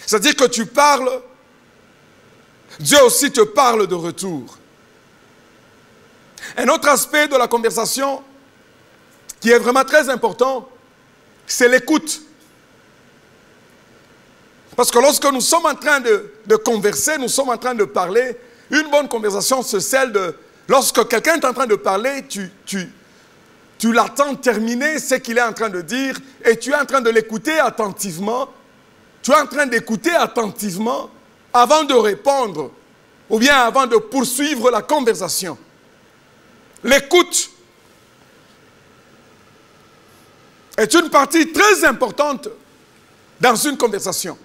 C'est-à-dire que tu parles, Dieu aussi te parle de retour. Un autre aspect de la conversation qui est vraiment très important, c'est l'écoute. Parce que lorsque nous sommes en train de converser, nous sommes en train de parler, une bonne conversation, c'est celle de... Lorsque quelqu'un est en train de parler, tu l'attends terminer ce qu'il est en train de dire et tu es en train de l'écouter attentivement. Tu es en train d'écouter attentivement avant de répondre ou bien avant de poursuivre la conversation. L'écoute est une partie très importante dans une conversation.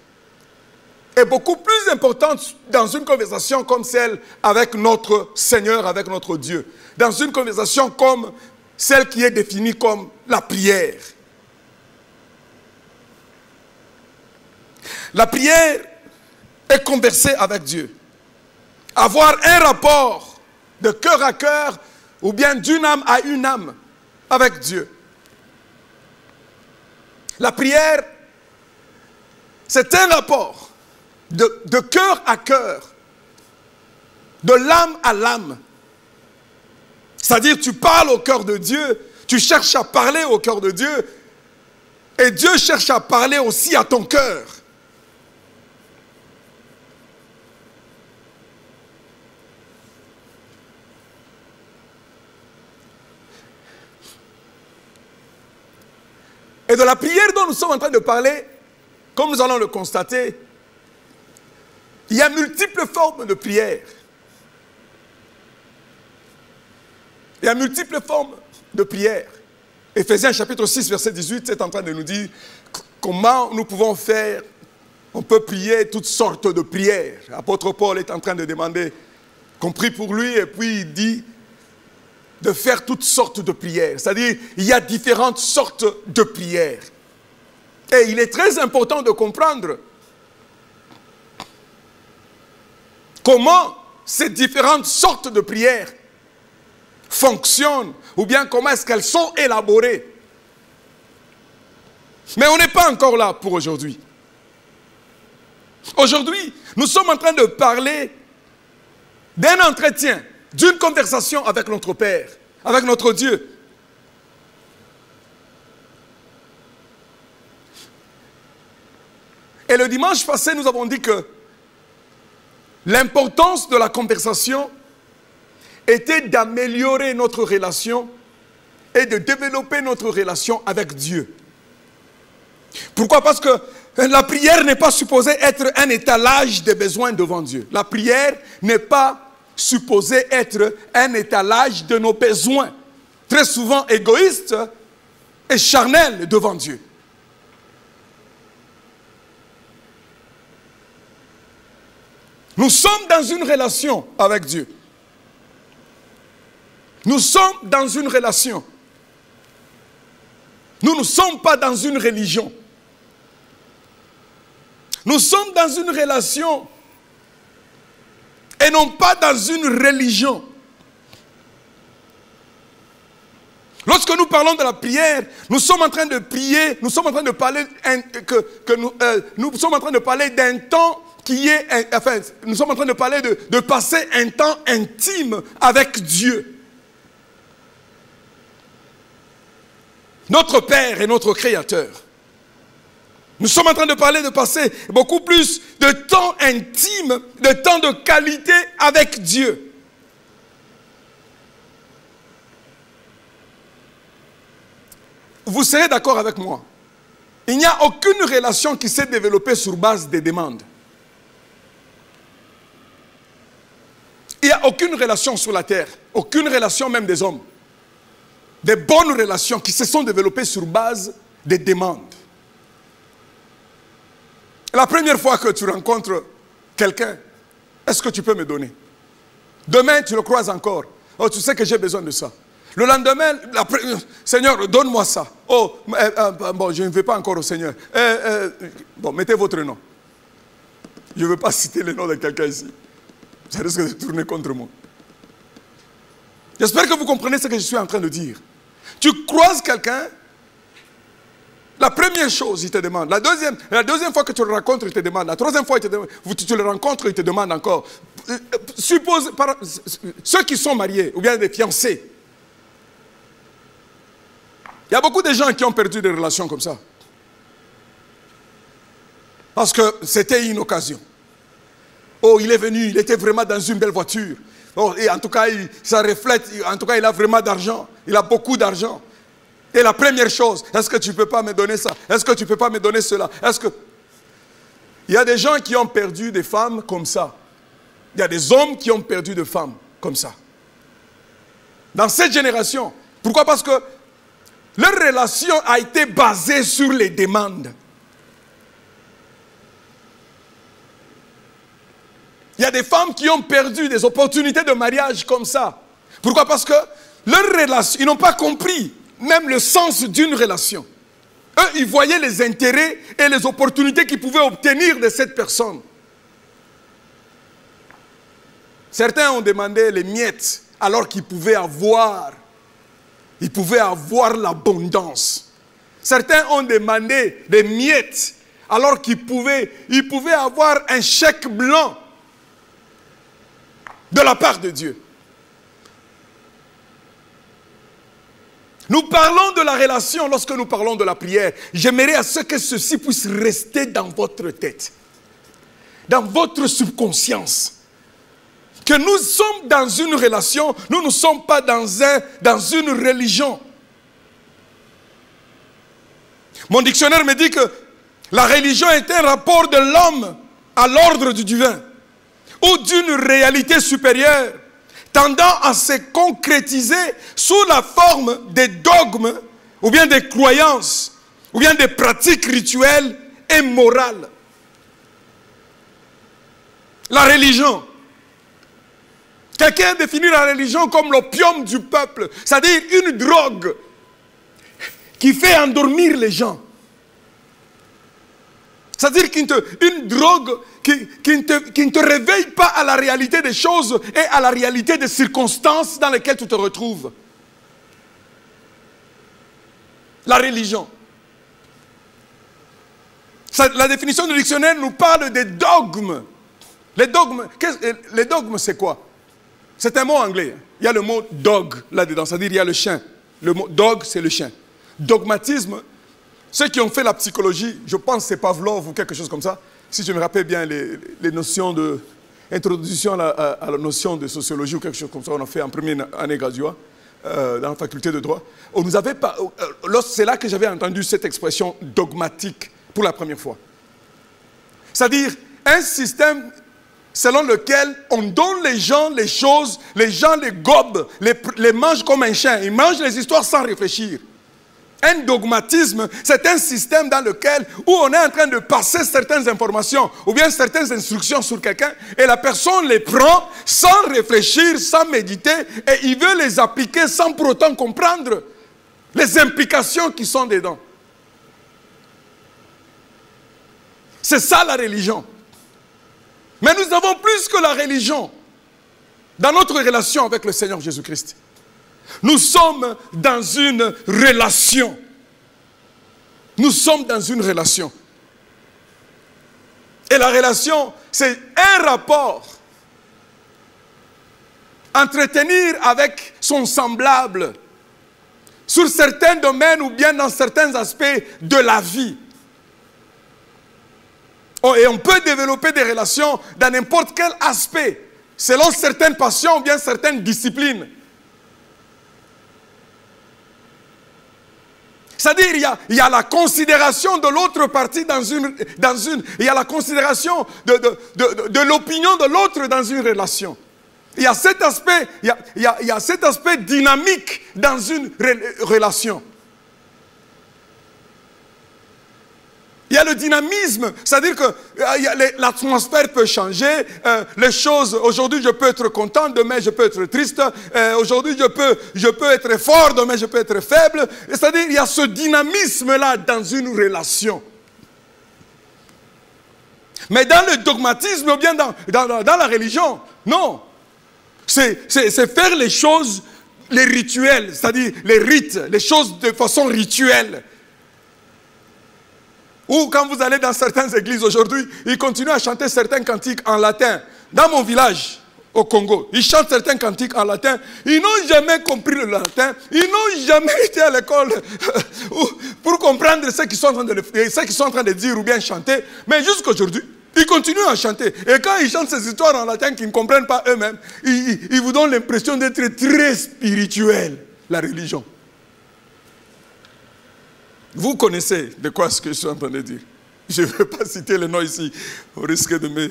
Et beaucoup plus importante dans une conversation comme celle avec notre Seigneur, avec notre Dieu. Dans une conversation comme celle qui est définie comme la prière. La prière est converser avec Dieu. Avoir un rapport de cœur à cœur ou bien d'une âme à une âme avec Dieu. La prière, c'est un rapport de cœur à cœur, de l'âme à l'âme. C'est-à-dire, tu parles au cœur de Dieu, tu cherches à parler au cœur de Dieu, et Dieu cherche à parler aussi à ton cœur. Et de la prière dont nous sommes en train de parler, comme nous allons le constater, il y a multiples formes de prière. Il y a multiples formes de prière. Éphésiens chapitre 6, verset 18, c'est en train de nous dire comment nous pouvons faire. On peut prier toutes sortes de prières. L'apôtre Paul est en train de demander qu'on prie pour lui et puis il dit de faire toutes sortes de prières. C'est-à-dire, il y a différentes sortes de prières. Et il est très important de comprendre comment ces différentes sortes de prières fonctionnent ou bien comment est-ce qu'elles sont élaborées. Mais on n'est pas encore là pour aujourd'hui. Aujourd'hui, nous sommes en train de parler d'un entretien, d'une conversation avec notre Père, avec notre Dieu. Et le dimanche passé, nous avons dit que l'importance de la conversation était d'améliorer notre relation et de développer notre relation avec Dieu. Pourquoi? Parce que la prière n'est pas supposée être un étalage des besoins devant Dieu. La prière n'est pas supposée être un étalage de nos besoins, très souvent égoïstes et charnels devant Dieu. Nous sommes dans une relation avec Dieu. Nous sommes dans une relation. Nous ne sommes pas dans une religion. Nous sommes dans une relation et non pas dans une religion. Lorsque nous parlons de la prière, nous sommes en train de prier, nous sommes en train de parler nous sommes en train de parler d'un temps qui est, enfin, nous sommes en train de parler de passer un temps intime avec Dieu. Notre Père et notre Créateur. Nous sommes en train de parler de passer beaucoup plus de temps intime, de temps de qualité avec Dieu. Vous serez d'accord avec moi. Il n'y a aucune relation qui s'est développée sur base des demandes. Il n'y a aucune relation sur la terre, aucune relation même des hommes. Des bonnes relations qui se sont développées sur base des demandes. La première fois que tu rencontres quelqu'un, est-ce que tu peux me donner? Demain, tu le croises encore. Oh, tu sais que j'ai besoin de ça. Le lendemain, Seigneur, donne-moi ça. Oh, bon, je ne vais pas encore au Seigneur. Bon, mettez votre nom. Je ne veux pas citer le nom de quelqu'un ici. Ça risque de tourner contre moi. J'espère que vous comprenez ce que je suis en train de dire. Tu croises quelqu'un, la première chose, il te demande. La deuxième fois que tu le rencontres, il te demande. La troisième fois, tu le rencontres, il te demande encore. Suppose, ceux qui sont mariés, ou bien des fiancés. Il y a beaucoup de gens qui ont perdu des relations comme ça. Parce que c'était une occasion. Oh, il est venu, il était vraiment dans une belle voiture. Oh, et en tout cas, ça reflète, en tout cas, il a vraiment d'argent. Il a beaucoup d'argent. Et la première chose, est-ce que tu ne peux pas me donner ça? Est-ce que tu ne peux pas me donner cela? Est-ce que... Il y a des gens qui ont perdu des femmes comme ça. Il y a des hommes qui ont perdu des femmes comme ça. Dans cette génération. Pourquoi? Parce que leur relation a été basée sur les demandes. Il y a des femmes qui ont perdu des opportunités de mariage comme ça. Pourquoi? Parce que leur relation, ils n'ont pas compris même le sens d'une relation. Eux, ils voyaient les intérêts et les opportunités qu'ils pouvaient obtenir de cette personne. Certains ont demandé les miettes alors qu'ils pouvaient avoir. Ils pouvaient avoir l'abondance. Certains ont demandé des miettes alors qu'ils pouvaient avoir un chèque blanc de la part de Dieu. Nous parlons de la relation lorsque nous parlons de la prière. J'aimerais à ce que ceci puisse rester dans votre tête, dans votre subconscience. Que nous sommes dans une relation, nous ne sommes pas dans une religion. Mon dictionnaire me dit que la religion est un rapport de l'homme à l'ordre du divin ou d'une réalité supérieure tendant à se concrétiser sous la forme des dogmes ou bien des croyances ou bien des pratiques rituelles et morales. La religion. Quelqu'un définit la religion comme l'opium du peuple, c'est-à-dire une drogue qui fait endormir les gens. C'est-à-dire une drogue qui ne te réveille pas à la réalité des choses et à la réalité des circonstances dans lesquelles tu te retrouves. La religion. La définition du dictionnaire nous parle des dogmes. Les dogmes, c'est quoi? C'est un mot anglais. Il y a le mot dog là-dedans, c'est-à-dire il y a le chien. Le mot dog, c'est le chien. Dogmatisme, ceux qui ont fait la psychologie, je pense que c'est Pavlov ou quelque chose comme ça, si je me rappelle bien les notions de... Introduction à la notion de sociologie ou quelque chose comme ça, on a fait en première année graduat dans la faculté de droit. On nous avait pas, c'est là que j'avais entendu cette expression dogmatique pour la première fois. C'est-à-dire un système selon lequel on donne les gens les choses, les gens les gobent, les mangent comme un chien. Ils mangent les histoires sans réfléchir. Un dogmatisme, c'est un système dans lequel où on est en train de passer certaines informations ou bien certaines instructions sur quelqu'un et la personne les prend sans réfléchir, sans méditer et il veut les appliquer sans pour autant comprendre les implications qui sont dedans. C'est ça la religion. Mais nous avons plus que la religion dans notre relation avec le Seigneur Jésus-Christ. Nous sommes dans une relation. Nous sommes dans une relation. Et la relation, c'est un rapport. Entretenir avec son semblable sur certains domaines ou bien dans certains aspects de la vie. Et on peut développer des relations dans n'importe quel aspect, selon certaines passions ou bien certaines disciplines. C'est-à-dire, il y a la considération de l'autre partie il y a la considération de l'opinion de l'autre dans une relation. Il y a cet aspect, il y a cet aspect dynamique dans une relation. Il y a le dynamisme, c'est-à-dire que l'atmosphère peut changer, les choses, aujourd'hui je peux être content, demain je peux être triste, aujourd'hui je peux être fort, demain je peux être faible. C'est-à-dire il y a ce dynamisme-là dans une relation. Mais dans le dogmatisme ou bien dans la religion, non. C'est faire les choses, les rituels, c'est-à-dire les rites, les choses de façon rituelle. Ou quand vous allez dans certaines églises aujourd'hui, ils continuent à chanter certains cantiques en latin. Dans mon village, au Congo, ils chantent certains cantiques en latin. Ils n'ont jamais compris le latin. Ils n'ont jamais été à l'école pour comprendre ce qu'ils sont en train de dire ou bien chanter. Mais jusqu'aujourd'hui, ils continuent à chanter. Et quand ils chantent ces histoires en latin qu'ils ne comprennent pas eux-mêmes, ils vous donnent l'impression d'être très spirituel, la religion. Vous connaissez de quoi ce que je suis en train de dire. Je ne vais pas citer le nom ici, au risque de me...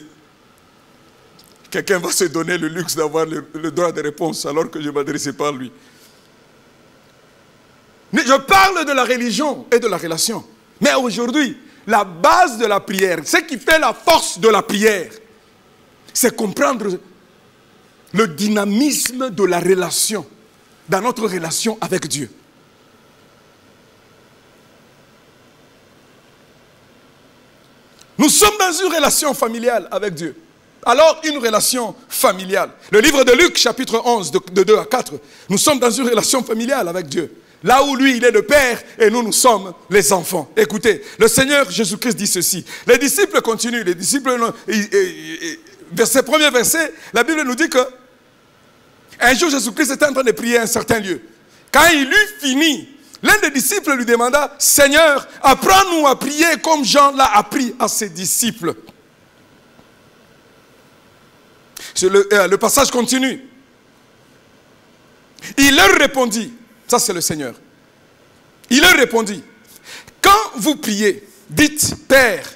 Quelqu'un va se donner le luxe d'avoir le droit de réponse alors que je ne m'adressais pas à lui. Mais je parle de la religion et de la relation. Mais aujourd'hui, la base de la prière, ce qui fait la force de la prière, c'est comprendre le dynamisme de la relation, dans notre relation avec Dieu. Nous sommes dans une relation familiale avec Dieu. Alors, une relation familiale. Le livre de Luc, chapitre 11, de 2 à 4, nous sommes dans une relation familiale avec Dieu. Là où lui, il est le Père et nous sommes les enfants. Écoutez, le Seigneur Jésus-Christ dit ceci. Les disciples continuent. Les disciples, premier verset, la Bible nous dit que un jour, Jésus-Christ était en train de prier à un certain lieu. Quand il eut fini, l'un des disciples lui demanda, « Seigneur, apprends-nous à prier comme Jean l'a appris à ses disciples. » Le passage continue. Il leur répondit, ça c'est le Seigneur, il leur répondit, « Quand vous priez, dites, Père,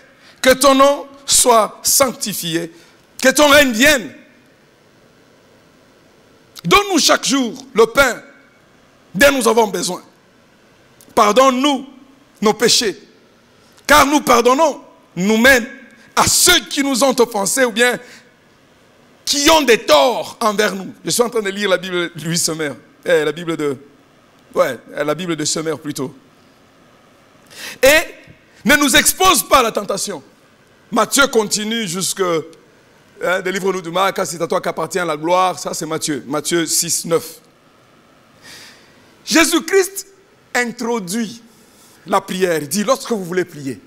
que ton nom soit sanctifié, que ton règne vienne. Donne-nous chaque jour le pain dont nous avons besoin. Pardonne-nous nos péchés, car nous pardonnons nous-mêmes à ceux qui nous ont offensés ou bien qui ont des torts envers nous. » Je suis en train de lire la Bible de Louis Sommer, la Bible de Sommer plutôt. Et ne nous expose pas à la tentation. Matthieu continue jusque délivre-nous du mal, car c'est à toi qu'appartient la gloire. Ça c'est Matthieu 6, 9. Jésus-Christ introduit la prière. Il dit, lorsque vous voulez prier,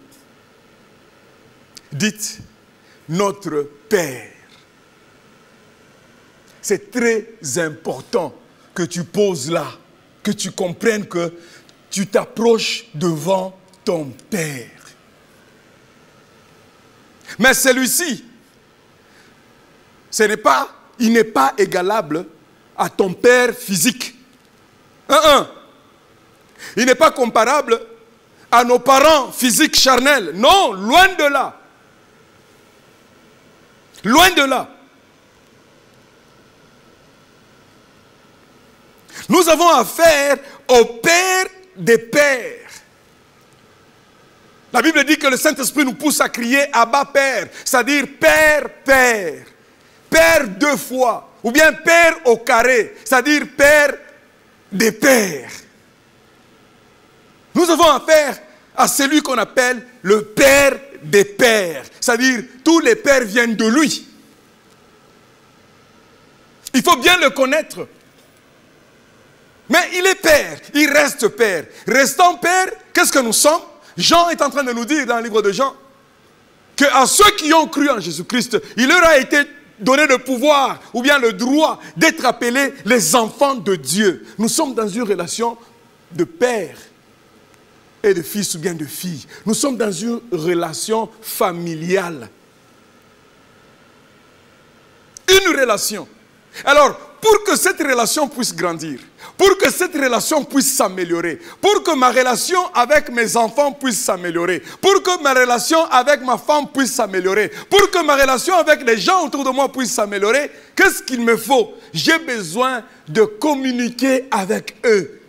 dites notre Père. C'est très important que tu poses là, que tu comprennes que tu t'approches devant ton Père. Mais celui-ci, il n'est pas égalable à ton Père physique. Il n'est pas comparable à nos parents physiques charnels. Non, loin de là. Loin de là. Nous avons affaire au Père des Pères. La Bible dit que le Saint-Esprit nous pousse à crier Abba Père, c'est-à-dire Père, Père. Père deux fois, ou bien Père au carré, c'est-à-dire Père des Pères. Nous avons affaire à celui qu'on appelle le Père des Pères, c'est-à-dire tous les pères viennent de lui. Il faut bien le connaître. Mais il est Père, il reste Père. Restant Père, qu'est-ce que nous sommes? Jean est en train de nous dire dans le livre de Jean qu'à ceux qui ont cru en Jésus-Christ, il leur a été donné le pouvoir ou bien le droit d'être appelés les enfants de Dieu. Nous sommes dans une relation de père et de fils ou bien de fille. Nous sommes dans une relation familiale. Une relation. Alors, pour que cette relation puisse grandir, pour que cette relation puisse s'améliorer, pour que ma relation avec mes enfants puisse s'améliorer, pour que ma relation avec ma femme puisse s'améliorer, pour que ma relation avec les gens autour de moi puisse s'améliorer, qu'est-ce qu'il me faut? J'ai besoin de communiquer avec eux.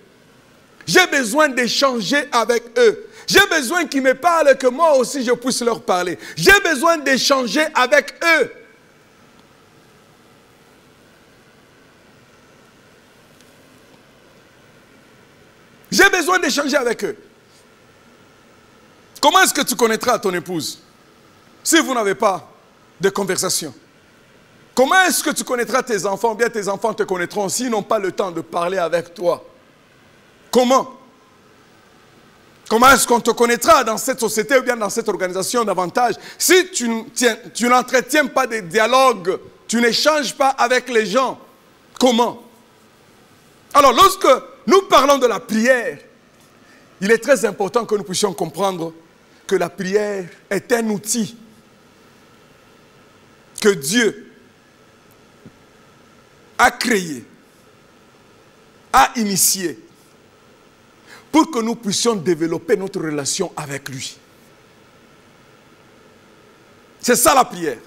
J'ai besoin d'échanger avec eux. J'ai besoin qu'ils me parlent et que moi aussi je puisse leur parler. J'ai besoin d'échanger avec eux. J'ai besoin d'échanger avec eux. Comment est-ce que tu connaîtras ton épouse si vous n'avez pas de conversation? Comment est-ce que tu connaîtras tes enfants? Bien, tes enfants te connaîtront s'ils n'ont pas le temps de parler avec toi. Comment? Comment est-ce qu'on te connaîtra dans cette société ou bien dans cette organisation davantage si tu n'entretiens pas de dialogue, tu n'échanges pas avec les gens? Comment? Alors, lorsque nous parlons de la prière, il est très important que nous puissions comprendre que la prière est un outil que Dieu a créé, a initié, pour que nous puissions développer notre relation avec lui. C'est ça la prière.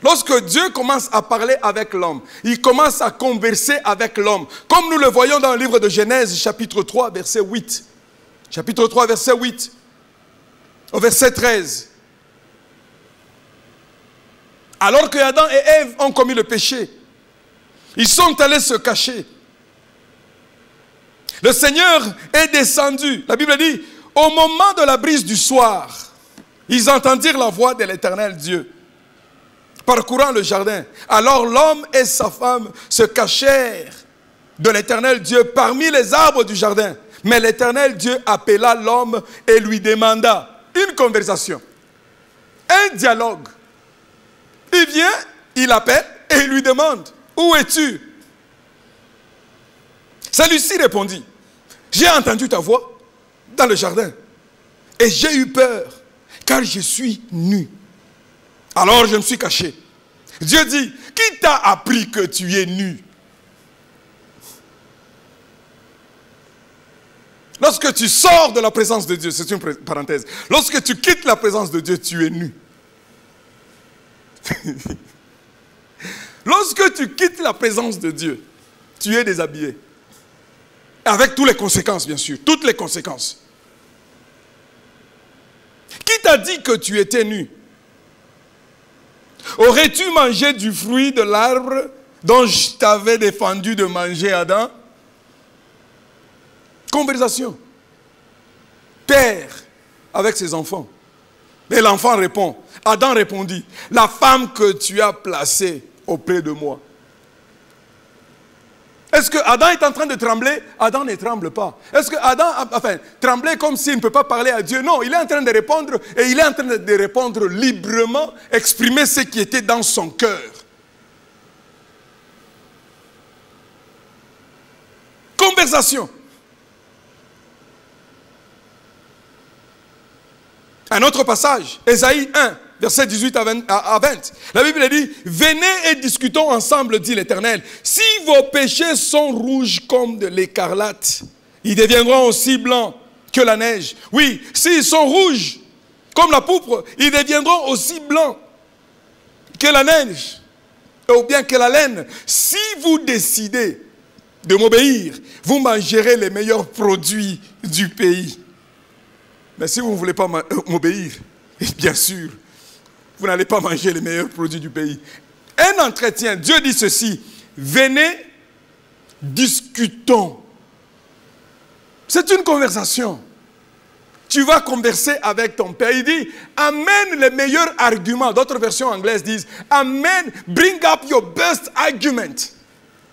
Lorsque Dieu commence à parler avec l'homme, il commence à converser avec l'homme. Comme nous le voyons dans le livre de Genèse, chapitre 3, verset 8. Chapitre 3, verset 8. Au verset 13. Alors que Adam et Ève ont commis le péché, ils sont allés se cacher. Le Seigneur est descendu. La Bible dit, au moment de la brise du soir, ils entendirent la voix de l'Éternel Dieu parcourant le jardin. Alors l'homme et sa femme se cachèrent de l'Éternel Dieu parmi les arbres du jardin. Mais l'Éternel Dieu appela l'homme et lui demanda une conversation, un dialogue. Il vient, il appelle et il lui demande, où es-tu? Celui-ci répondit, j'ai entendu ta voix dans le jardin et j'ai eu peur car je suis nu. Alors je me suis caché. Dieu dit, qui t'a appris que tu es nu? Lorsque tu sors de la présence de Dieu, c'est une parenthèse, lorsque tu quittes la présence de Dieu, tu es nu. Lorsque tu quittes la présence de Dieu, tu es déshabillé. Avec toutes les conséquences, bien sûr, toutes les conséquences. Qui t'a dit que tu étais nu? Aurais-tu mangé du fruit de l'arbre dont je t'avais défendu de manger, Adam? Conversation. Père avec ses enfants. Et l'enfant répond. Adam répondit, la femme que tu as placée auprès de moi. Est-ce que Adam est en train de trembler? Adam ne tremble pas. Est-ce que Adam, tremblait comme s'il ne peut pas parler à Dieu? Non, il est en train de répondre et il est en train de répondre librement, exprimer ce qui était dans son cœur. Conversation. Un autre passage, Ésaïe 1, verset 18 à 20. La Bible dit, venez et discutons ensemble, dit l'Éternel. Si vos péchés sont rouges comme de l'écarlate, ils deviendront aussi blancs que la neige. Oui, s'ils sont rouges comme la pourpre, ils deviendront aussi blancs que la neige, ou bien que la laine. Si vous décidez de m'obéir, vous mangerez les meilleurs produits du pays. Mais si vous ne voulez pas m'obéir, bien sûr, vous n'allez pas manger les meilleurs produits du pays. Un entretien, Dieu dit ceci, venez, discutons. C'est une conversation. Tu vas converser avec ton père. Il dit, amène les meilleurs arguments. D'autres versions anglaises disent, amène, bring up your best argument.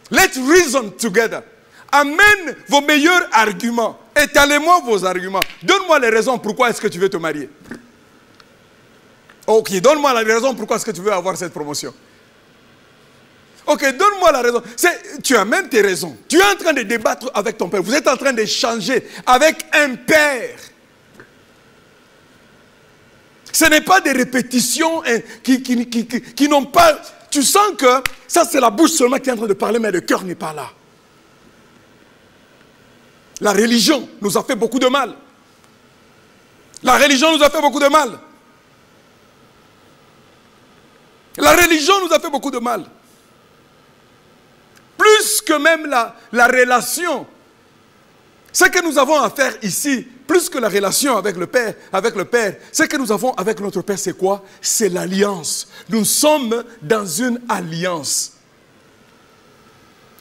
Let's reason together. Amène vos meilleurs arguments. Étalez-moi vos arguments. Donne-moi les raisons pourquoi est-ce que tu veux te marier. Ok, donne-moi la raison pourquoi est-ce que tu veux avoir cette promotion. Ok, donne-moi la raison. Tu amènes tes raisons. Tu es en train de débattre avec ton père. Vous êtes en train d'échanger avec un père. Ce n'est pas des répétitions qui n'ont pas... Tu sens que ça c'est la bouche seulement qui est en train de parler, mais le cœur n'est pas là. La religion nous a fait beaucoup de mal. La religion nous a fait beaucoup de mal. La religion nous a fait beaucoup de mal. Plus que même la relation. Ce que nous avons à faire ici, plus que la relation avec le Père, ce que nous avons avec notre Père, c'est quoi? C'est l'alliance. Nous sommes dans une alliance.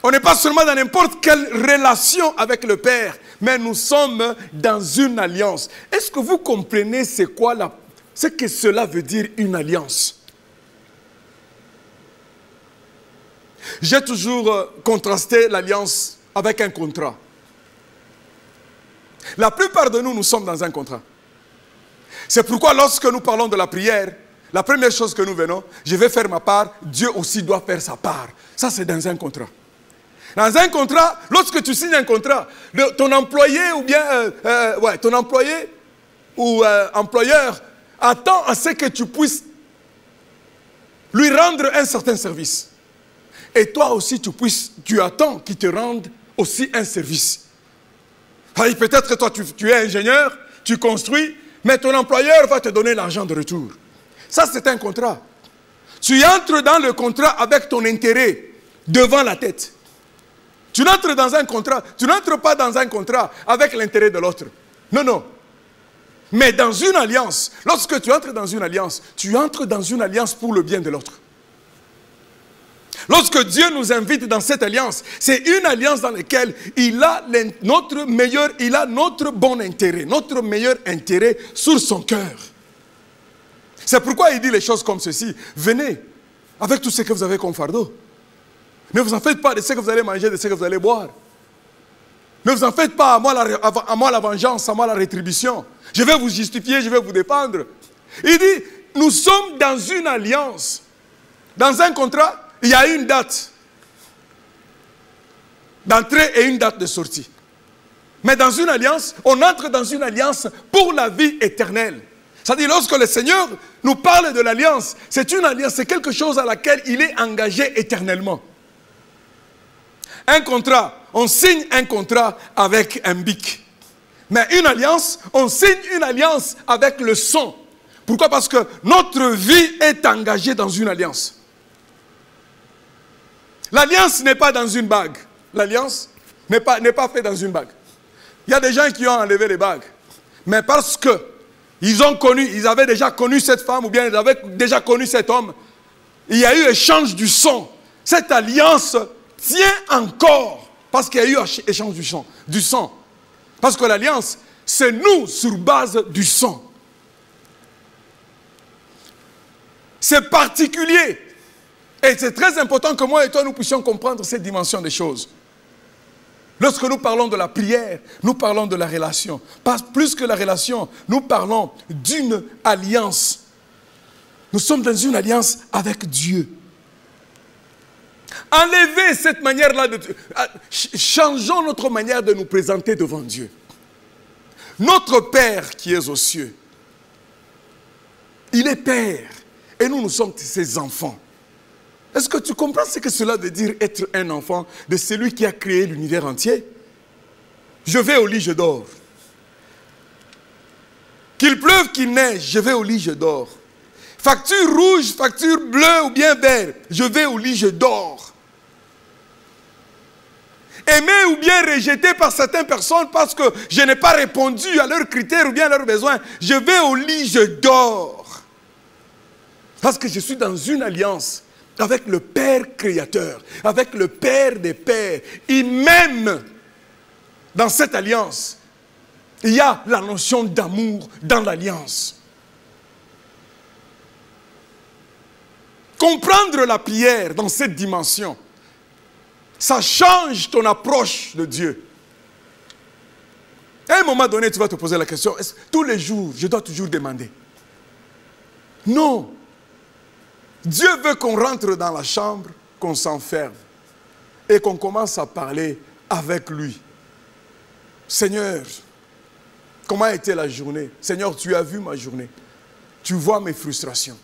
On n'est pas seulement dans n'importe quelle relation avec le Père, mais nous sommes dans une alliance. Est-ce que vous comprenez ce que cela veut dire une alliance? J'ai toujours contrasté l'alliance avec un contrat. La plupart de nous, nous sommes dans un contrat. C'est pourquoi lorsque nous parlons de la prière, la première chose que nous venons, je vais faire ma part, Dieu aussi doit faire sa part. Ça, c'est dans un contrat. Dans un contrat, lorsque tu signes un contrat, ton employé ou bien ton employé ou employeur attend à ce que tu puisses lui rendre un certain service. Et toi aussi, tu attends qu'il te rende aussi un service. Peut-être toi, tu es ingénieur, tu construis, mais ton employeur va te donner l'argent de retour. Ça, c'est un contrat. Tu entres dans le contrat avec ton intérêt devant la tête. Tu n'entres dans un contrat, tu n'entres pas dans un contrat avec l'intérêt de l'autre. Non, non. Mais dans une alliance, lorsque tu entres dans une alliance, tu entres dans une alliance pour le bien de l'autre. Lorsque Dieu nous invite dans cette alliance, c'est une alliance dans laquelle il a notre bon intérêt, notre meilleur intérêt sur son cœur. C'est pourquoi il dit les choses comme ceci. Venez avec tout ce que vous avez comme fardeau. Ne vous en faites pas de ce que vous allez manger, de ce que vous allez boire. Ne vous en faites pas, à moi la vengeance, à moi la rétribution. Je vais vous justifier, je vais vous défendre. Il dit, nous sommes dans une alliance. Dans un contrat, il y a une date d'entrée et une date de sortie. Mais dans une alliance, on entre dans une alliance pour la vie éternelle. C'est-à-dire, lorsque le Seigneur nous parle de l'alliance, c'est une alliance, c'est quelque chose à laquelle il est engagé éternellement. Un contrat, on signe un contrat avec un bic. Mais une alliance, on signe une alliance avec le sang. Pourquoi? Parce que notre vie est engagée dans une alliance. L'alliance n'est pas dans une bague. L'alliance n'est pas faite dans une bague. Il y a des gens qui ont enlevé les bagues. Mais parce que ils avaient déjà connu cette femme ou bien ils avaient déjà connu cet homme, il y a eu échange du sang. Cette alliance tient encore parce qu'il y a eu échange du sang. Parce que l'alliance, c'est nous sur base du sang. C'est particulier. Et c'est très important que moi et toi, nous puissions comprendre cette dimension des choses. Lorsque nous parlons de la prière, nous parlons de la relation. Pas plus que la relation, nous parlons d'une alliance. Nous sommes dans une alliance avec Dieu. Enlevez cette manière-là, changeons notre manière de nous présenter devant Dieu. Notre Père qui est aux cieux, Il est Père. Et nous, nous sommes ses enfants. Est-ce que tu comprends ce que cela veut dire être un enfant de celui qui a créé l'univers entier? Je vais au lit, je dors. Qu'il pleuve, qu'il neige, je vais au lit, je dors. Facture rouge, facture bleue ou bien verte, je vais au lit, je dors. Aimé ou bien rejeté par certaines personnes parce que je n'ai pas répondu à leurs critères ou bien à leurs besoins, je vais au lit, je dors. Parce que je suis dans une alliance avec le Père créateur, avec le Père des pères. Et même dans cette alliance, il y a la notion d'amour dans l'alliance. Comprendre la prière dans cette dimension, ça change ton approche de Dieu. À un moment donné, tu vas te poser la question, est-ce que tous les jours, je dois toujours demander? Non. Dieu veut qu'on rentre dans la chambre, qu'on s'enferme et qu'on commence à parler avec lui. Seigneur, comment a été la journée? Seigneur, tu as vu ma journée. Tu vois mes frustrations.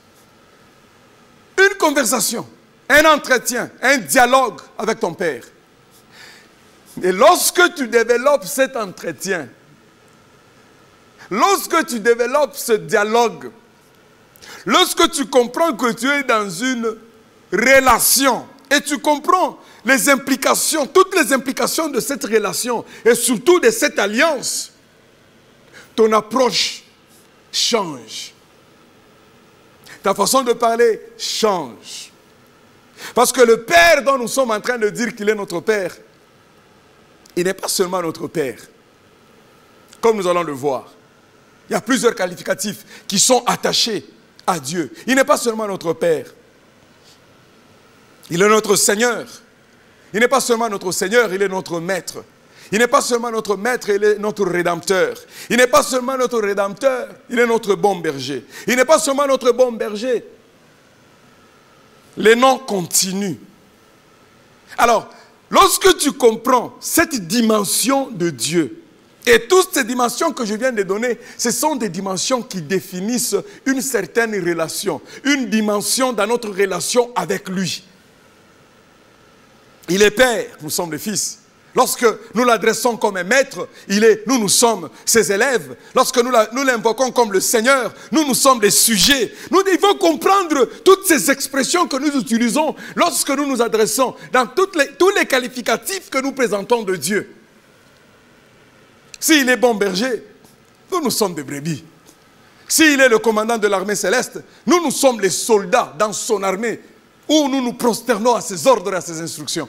Une conversation, un entretien, un dialogue avec ton Père. Et lorsque tu développes cet entretien, lorsque tu développes ce dialogue, lorsque tu comprends que tu es dans une relation et tu comprends les implications, toutes les implications de cette relation et surtout de cette alliance, ton approche change. Ta façon de parler change. Parce que le Père dont nous sommes en train de dire qu'il est notre Père, il n'est pas seulement notre Père. Comme nous allons le voir. Il y a plusieurs qualificatifs qui sont attachés à Dieu. Il n'est pas seulement notre Père. Il est notre Seigneur. Il n'est pas seulement notre Seigneur, il est notre Maître. Il n'est pas seulement notre Maître, il est notre Rédempteur. Il n'est pas seulement notre Rédempteur, il est notre bon berger. Il n'est pas seulement notre bon berger. Les noms continuent. Alors, lorsque tu comprends cette dimension de Dieu, et toutes ces dimensions que je viens de donner, ce sont des dimensions qui définissent une certaine relation, une dimension dans notre relation avec lui. Il est Père, nous sommes les fils. Lorsque nous l'adressons comme un maître, nous sommes ses élèves. Lorsque nous l'invoquons comme le Seigneur, nous sommes les sujets. Nous devons comprendre toutes ces expressions que nous utilisons lorsque nous nous adressons dans tous les qualificatifs que nous présentons de Dieu. S'il est bon berger, nous sommes des brebis. S'il est le commandant de l'armée céleste, nous sommes les soldats dans son armée où nous nous prosternons à ses ordres et à ses instructions.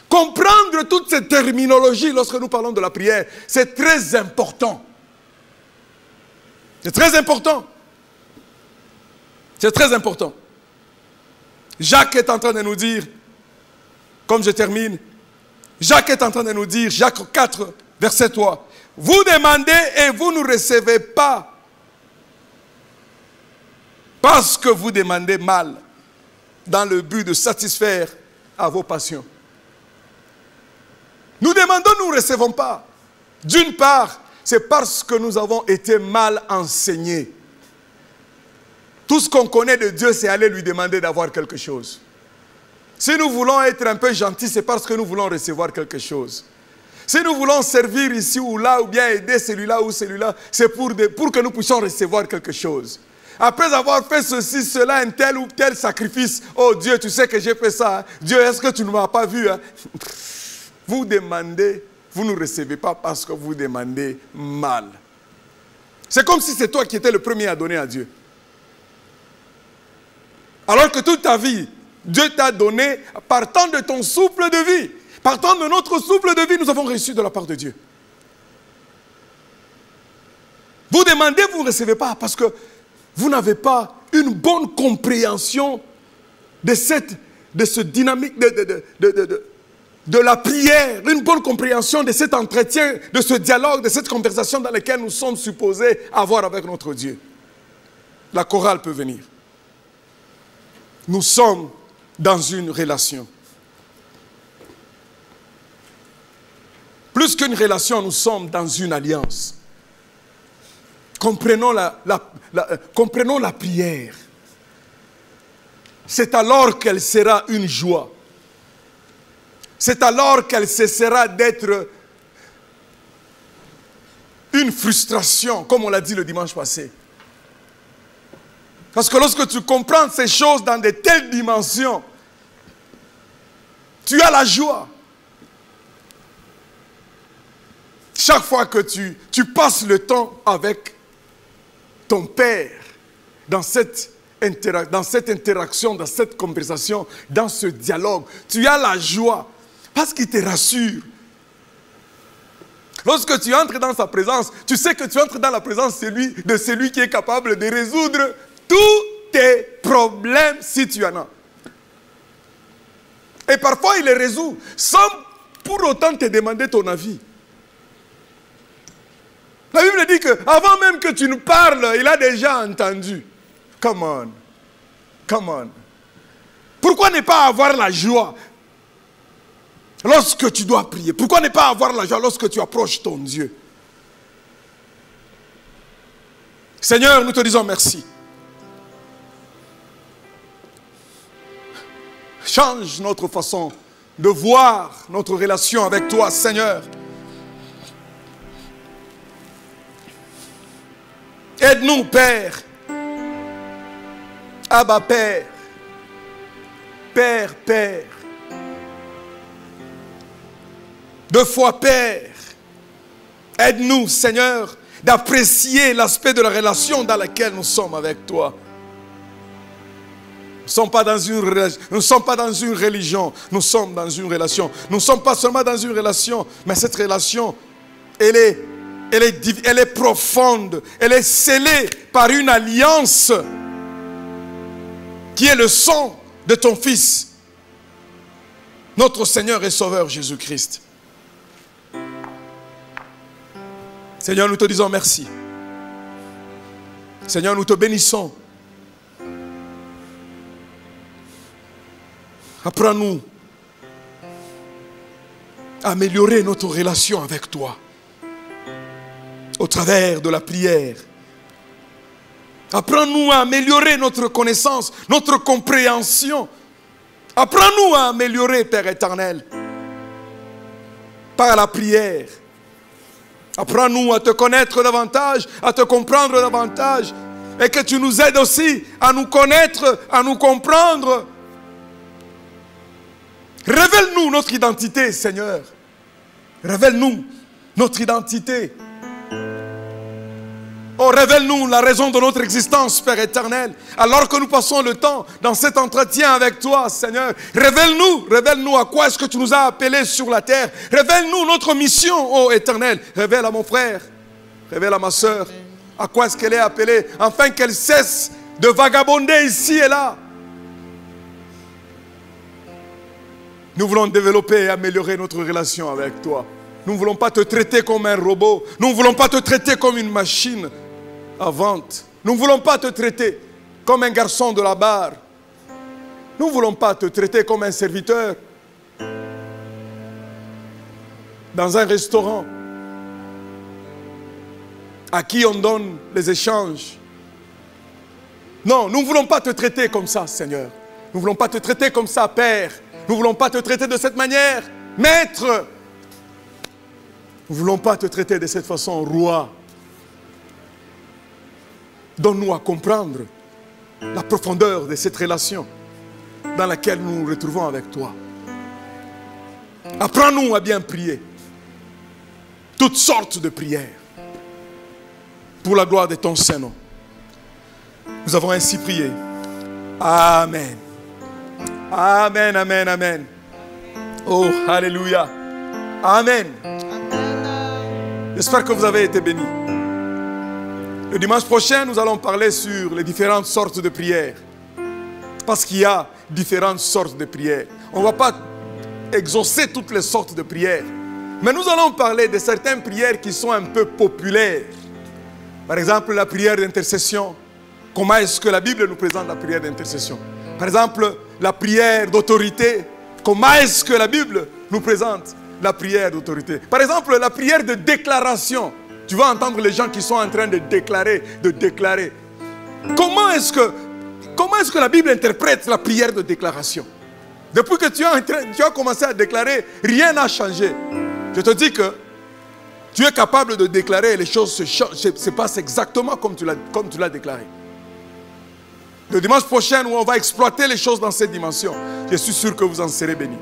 Comprendre toutes ces terminologies lorsque nous parlons de la prière, c'est très important. C'est très important. C'est très important. Jacques est en train de nous dire, comme je termine, Jacques est en train de nous dire, Jacques 4, verset 3, « Vous demandez et vous ne recevez pas, parce que vous demandez mal, dans le but de satisfaire à vos passions. » Nous demandons, nous ne recevons pas. D'une part, c'est parce que nous avons été mal enseignés. Tout ce qu'on connaît de Dieu, c'est aller lui demander d'avoir quelque chose. Si nous voulons être un peu gentils, c'est parce que nous voulons recevoir quelque chose. Si nous voulons servir ici ou là, ou bien aider celui-là ou celui-là, c'est pour que nous puissions recevoir quelque chose. Après avoir fait ceci, cela, un tel ou tel sacrifice, oh Dieu, tu sais que j'ai fait ça. Hein? Dieu, est-ce que tu ne m'as pas vu? Hein? Vous demandez, vous ne recevez pas parce que vous demandez mal. C'est comme si c'est toi qui étais le premier à donner à Dieu. Alors que toute ta vie, Dieu t'a donné partant de ton souffle de vie. Partant de notre souffle de vie, nous avons reçu de la part de Dieu. Vous demandez, vous ne recevez pas parce que vous n'avez pas une bonne compréhension de ce dynamique de la prière, une bonne compréhension de cet entretien, de ce dialogue, de cette conversation dans laquelle nous sommes supposés avoir avec notre Dieu. La chorale peut venir. Nous sommes dans une relation. Plus qu'une relation, nous sommes dans une alliance. comprenons comprenons la prière. C'est alors qu'elle sera une joie. C'est alors qu'elle cessera d'être une frustration, comme on l'a dit le dimanche passé. Parce que lorsque tu comprends ces choses dans de telles dimensions, tu as la joie. Chaque fois que tu passes le temps avec ton Père, dans cette interaction, dans cette conversation, dans ce dialogue, tu as la joie parce qu'il te rassure. Lorsque tu entres dans sa présence, tu sais que tu entres dans la présence de celui qui est capable de résoudre tous tes problèmes si tu en as. Et parfois, il les résout sans pour autant te demander ton avis. La Bible dit qu'avant même que tu nous parles, il a déjà entendu. Come on. Come on. Pourquoi ne pas avoir la joie lorsque tu dois prier? Pourquoi ne pas avoir la joie lorsque tu approches ton Dieu? Seigneur, nous te disons merci. Change notre façon de voir notre relation avec toi, Seigneur. Aide-nous, Père. Abba, Père. Père, Père. Deux fois Père. Aide-nous, Seigneur, d'apprécier l'aspect de la relation dans laquelle nous sommes avec toi. Nous ne sommes pas dans une religion, nous sommes dans une relation. Nous ne sommes pas seulement dans une relation, mais cette relation, elle est profonde, elle est scellée par une alliance qui est le sang de ton Fils, notre Seigneur et Sauveur Jésus-Christ. Seigneur, nous te disons merci. Seigneur, nous te bénissons. Apprends-nous à améliorer notre relation avec toi au travers de la prière. Apprends-nous à améliorer notre connaissance, notre compréhension. Apprends-nous à améliorer, Père éternel, par la prière. Apprends-nous à te connaître davantage, à te comprendre davantage, et que tu nous aides aussi à nous connaître, à nous comprendre. Révèle-nous notre identité, Seigneur. Révèle-nous notre identité. Oh, révèle-nous la raison de notre existence, Père éternel. Alors que nous passons le temps dans cet entretien avec toi, Seigneur, révèle-nous à quoi est-ce que tu nous as appelés sur la terre. Révèle-nous notre mission, oh éternel. Révèle à mon frère, révèle à ma soeur, à quoi est-ce qu'elle est appelée, afin qu'elle cesse de vagabonder ici et là. Nous voulons développer et améliorer notre relation avec toi. Nous ne voulons pas te traiter comme un robot. Nous ne voulons pas te traiter comme une machine à vente. Nous ne voulons pas te traiter comme un garçon de la barre. Nous ne voulons pas te traiter comme un serviteur dans un restaurant à qui on donne les échanges. Non, nous ne voulons pas te traiter comme ça, Seigneur. Nous ne voulons pas te traiter comme ça, Père. Nous ne voulons pas te traiter de cette manière, Maître. Nous ne voulons pas te traiter de cette façon, Roi. Donne-nous à comprendre la profondeur de cette relation dans laquelle nous nous retrouvons avec toi. Apprends-nous à bien prier. Toutes sortes de prières. Pour la gloire de ton Saint-Nom. Nous avons ainsi prié. Amen. Amen, amen, amen. Oh, alléluia. Amen. J'espère que vous avez été bénis. Le dimanche prochain, nous allons parler sur les différentes sortes de prières. Parce qu'il y a différentes sortes de prières. On ne va pas exaucer toutes les sortes de prières. Mais nous allons parler de certaines prières qui sont un peu populaires. Par exemple, la prière d'intercession. Comment est-ce que la Bible nous présente la prière d'intercession? Par exemple, la prière d'autorité. Comment est-ce que la Bible nous présente la prière d'autorité? Par exemple, la prière de déclaration. Tu vas entendre les gens qui sont en train de déclarer, Comment est-ce que la Bible interprète la prière de déclaration? Depuis que tu as commencé à déclarer, rien n'a changé. Je te dis que tu es capable de déclarer et les choses se passent exactement comme tu l'as déclaré. Le dimanche prochain, où on va exploiter les choses dans cette dimension, je suis sûr que vous en serez bénis.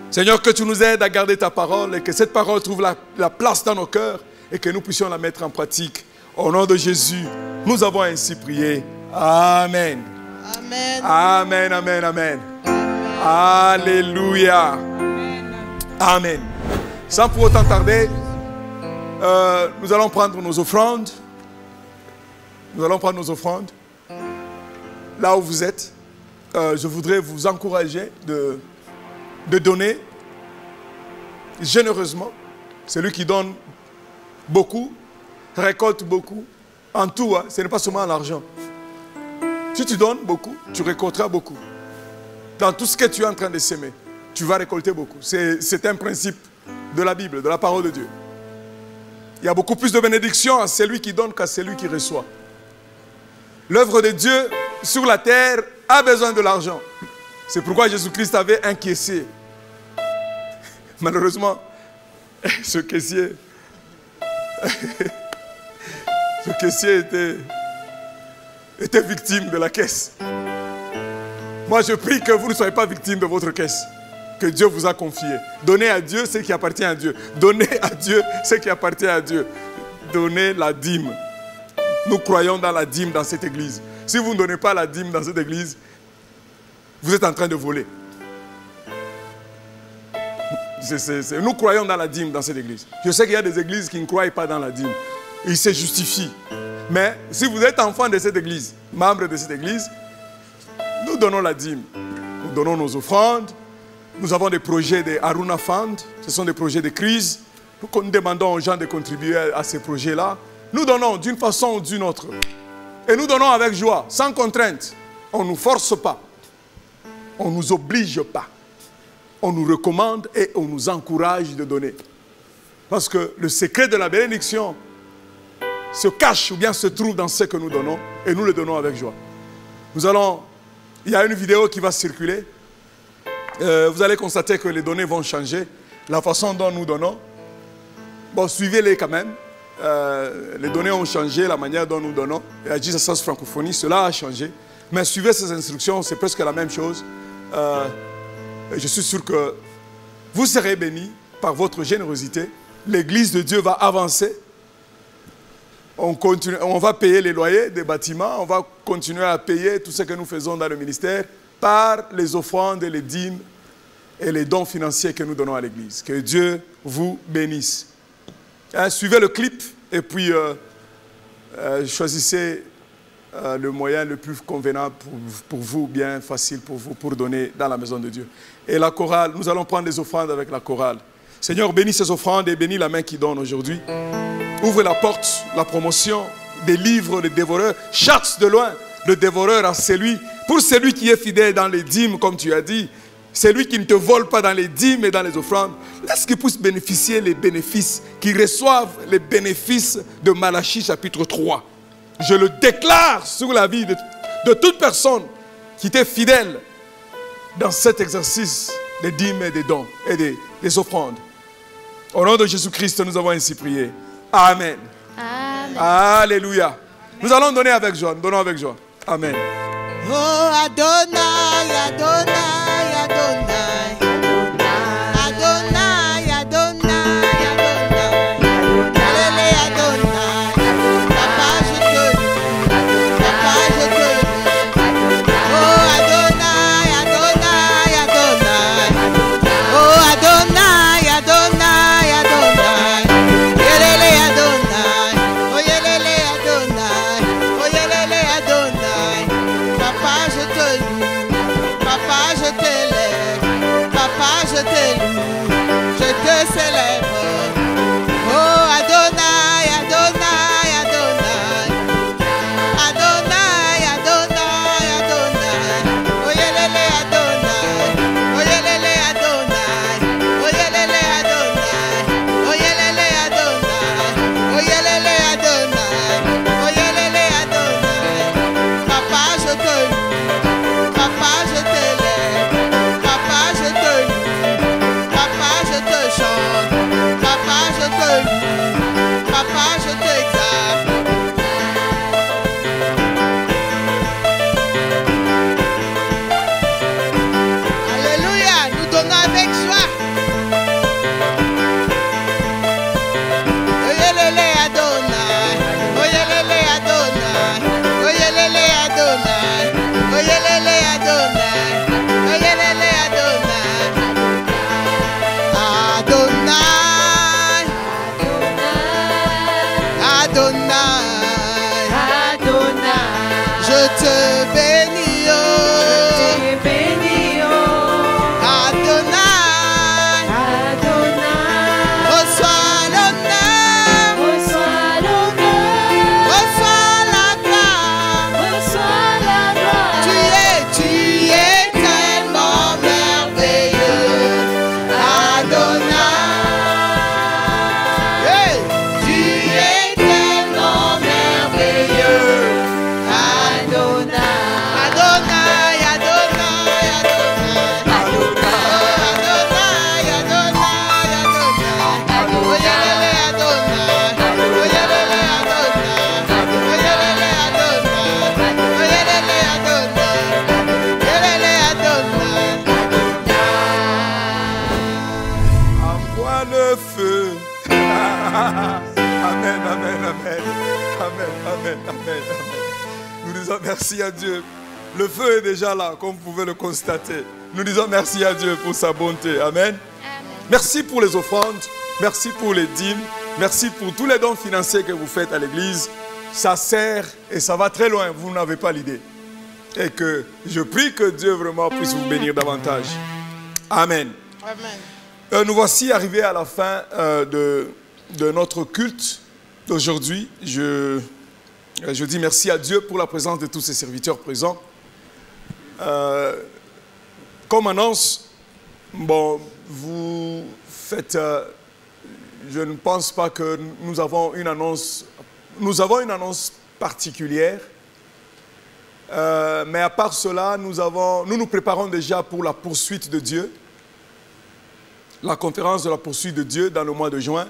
Seigneur, que tu nous aides à garder ta parole et que cette parole trouve la place dans nos cœurs et que nous puissions la mettre en pratique. Au nom de Jésus, nous avons ainsi prié. Amen. Amen. Amen, amen, amen. Alléluia. Amen. Sans pour autant tarder, nous allons prendre nos offrandes. Nous allons prendre nos offrandes. Là où vous êtes, je voudrais vous encourager de donner généreusement. Celui qui donne beaucoup, récolte beaucoup. En tout, hein, ce n'est pas seulement l'argent. Si tu donnes beaucoup, tu récolteras beaucoup. Dans tout ce que tu es en train de s'aimer, tu vas récolter beaucoup. C'est un principe de la Bible, de la parole de Dieu. Il y a beaucoup plus de bénédictions à celui qui donne qu'à celui qui reçoit. L'œuvre de Dieu sur la terre a besoin de l'argent. C'est pourquoi Jésus-Christ avait encaissé. Malheureusement, ce caissier était victime de la caisse. Moi, je prie que vous ne soyez pas victime de votre caisse que Dieu vous a confiée. Donnez à Dieu ce qui appartient à Dieu. Donnez à Dieu ce qui appartient à Dieu. Donnez la dîme. Nous croyons dans la dîme dans cette église. Si vous ne donnez pas la dîme dans cette église, vous êtes en train de voler. Nous croyons dans la dîme dans cette église. Je sais qu'il y a des églises qui ne croient pas dans la dîme. Ils se justifient. Mais si vous êtes enfant de cette église, membre de cette église, nous donnons la dîme. Nous donnons nos offrandes. Nous avons des projets de Aruna Fund. Ce sont des projets de crise. Nous demandons aux gens de contribuer à ces projets-là. Nous donnons d'une façon ou d'une autre. Et nous donnons avec joie, sans contrainte. On ne nous force pas. On ne nous oblige pas. On nous recommande et on nous encourage de donner. Parce que le secret de la bénédiction se cache ou bien se trouve dans ce que nous donnons. Et nous le donnons avec joie. Il y a une vidéo qui va circuler. Vous allez constater que les données vont changer. La façon dont nous donnons. Bon, suivez-les quand même. Les données ont changé, la manière dont nous donnons. Et à Jesus Francophonie, cela a changé. Mais suivez ces instructions, c'est presque la même chose. Je suis sûr que vous serez bénis par votre générosité. L'église de Dieu va avancer. On va payer les loyers des bâtiments. On va continuer à payer tout ce que nous faisons dans le ministère par les offrandes et les dîmes et les dons financiers que nous donnons à l'église. Que Dieu vous bénisse. Suivez le clip et puis choisissez le moyen le plus convenable pour vous, bien facile pour vous, pour donner dans la maison de Dieu. Et la chorale, nous allons prendre les offrandes avec la chorale. Seigneur, bénis ces offrandes et bénis la main qui donne aujourd'hui. Ouvre la porte, la promotion des livres, les dévoreurs. Chasse de loin le dévoreur à celui, pour celui qui est fidèle dans les dîmes, comme tu as dit. Celui qui ne te vole pas dans les dîmes et dans les offrandes. Laisse qu'il puisse bénéficier les bénéfices, qu'il reçoive les bénéfices de Malachie chapitre 3. Je le déclare sur la vie de toute personne qui était fidèle dans cet exercice des dîmes et des dons et des offrandes. Au nom de Jésus-Christ, nous avons ainsi prié. Amen. Amen. Alléluia. Nous allons donner avec joie. Nous donnons avec joie. Amen. Oh Adonai, Adonai, Adonai. Adonai, Adonai, Adonai. Alléluia, Adonai. Papa, je te loue. Papa, je te loue. Oh Adonai, Adonai, Adonai. Oh Adonai, Adonai, Adonai. Yelele Adonai. Oh Yelele Adonai. Oh Yelele Adonai. Papa, je te loue. Papa, le feu. Amen, amen, amen. Amen, amen, amen, amen. Nous disons merci à Dieu. Le feu est déjà là, comme vous pouvez le constater. Nous disons merci à Dieu pour sa bonté. Amen. Merci pour les offrandes. Merci pour les dîmes. Merci pour tous les dons financiers que vous faites à l'église. Ça sert et ça va très loin. Vous n'avez pas l'idée. Et que je prie que Dieu vraiment puisse vous bénir davantage. Amen. Amen. Nous voici arrivés à la fin de notre culte d'aujourd'hui. Je dis merci à Dieu pour la présence de tous ces serviteurs présents. Comme annonce, bon, vous faites... je ne pense pas que nous avons une annonce... Nous avons une annonce particulière. Mais à part cela, nous nous préparons déjà pour la poursuite de Dieu. La conférence de la poursuite de Dieu dans le mois de juin,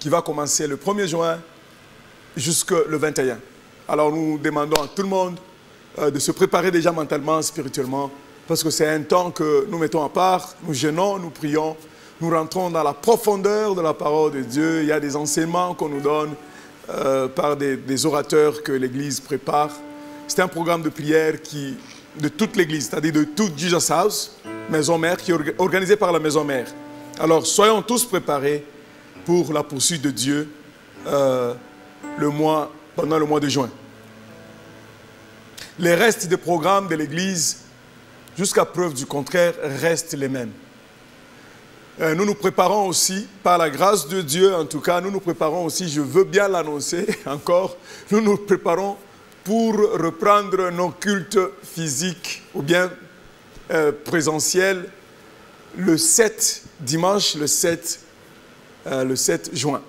qui va commencer le 1er juin jusqu'au 21. Alors nous demandons à tout le monde de se préparer déjà mentalement, spirituellement, parce que c'est un temps que nous mettons à part, nous jeûnons, nous prions, nous rentrons dans la profondeur de la parole de Dieu. Il y a des enseignements qu'on nous donne par des orateurs que l'Église prépare. C'est un programme de prière de toute l'Église, c'est-à-dire de toute Jesus House, Maison Mère, qui est organisé par la Maison Mère. Alors soyons tous préparés pour la poursuite de Dieu pendant le mois de juin. Les restes des programmes de l'Église, jusqu'à preuve du contraire, restent les mêmes. Nous nous préparons aussi, par la grâce de Dieu en tout cas, nous nous préparons aussi, je veux bien l'annoncer encore, nous nous préparons pour reprendre nos cultes physiques ou bien présentiels le 7, dimanche le 7 juin.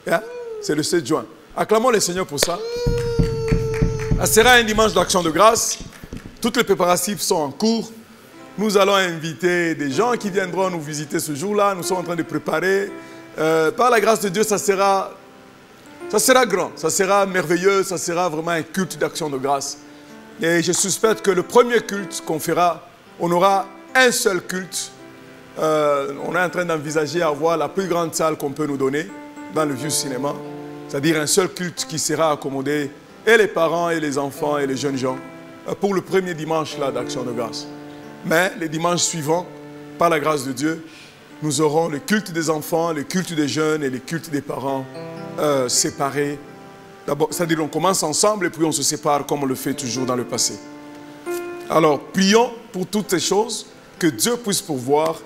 Hein? C'est le 7 juin. Acclamons le Seigneur pour ça. Ça sera un dimanche d'action de grâce. Toutes les préparatifs sont en cours. Nous allons inviter des gens qui viendront nous visiter ce jour-là. Nous sommes en train de préparer. Par la grâce de Dieu, ça sera grand, ça sera merveilleux, ça sera vraiment un culte d'action de grâce. Et je suspecte que le premier culte qu'on fera, on aura un seul culte. On est en train d'envisager avoir la plus grande salle qu'on peut nous donner dans le vieux cinéma. C'est-à-dire un seul culte qui sera accommodé et les parents et les enfants et les jeunes gens pour le premier dimanche d'action de grâce. Mais les dimanches suivants, par la grâce de Dieu, nous aurons le culte des enfants, le culte des jeunes et le culte des parents séparés. D'abord, c'est-à-dire qu'on commence ensemble et puis on se sépare comme on le fait toujours dans le passé. Alors, prions pour toutes ces choses, que Dieu puisse pourvoir,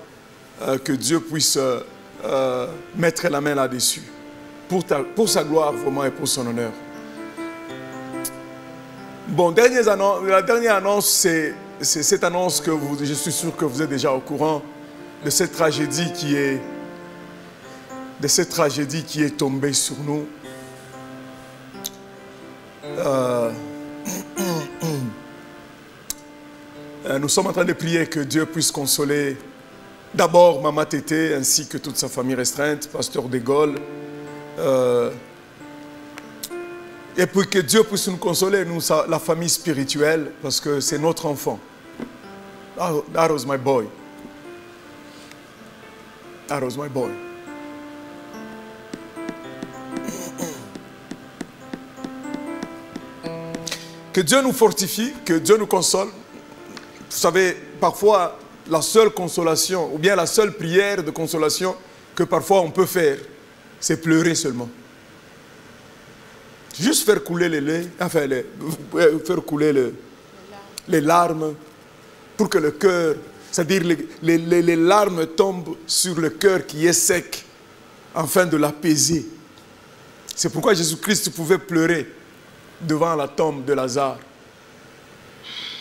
que Dieu puisse mettre la main là-dessus, pour sa gloire vraiment et pour son honneur. Bon, la dernière annonce, c'est cette annonce que je suis sûr que vous êtes déjà au courant de cette tragédie qui est tombée sur nous. Nous sommes en train de prier que Dieu puisse consoler d'abord Maman Tété ainsi que toute sa famille restreinte, Pasteur De Gaulle. Et puis que Dieu puisse nous consoler, nous, la famille spirituelle, parce que c'est notre enfant. That was my boy. That was my boy. Que Dieu nous fortifie, que Dieu nous console. Vous savez, parfois, la seule consolation, ou bien la seule prière de consolation que parfois on peut faire, c'est pleurer seulement. Juste faire couler les laits, enfin, faire couler les larmes pour que le cœur, c'est-à-dire les larmes tombent sur le cœur qui est sec, afin de l'apaiser. C'est pourquoi Jésus-Christ pouvait pleurer devant la tombe de Lazare.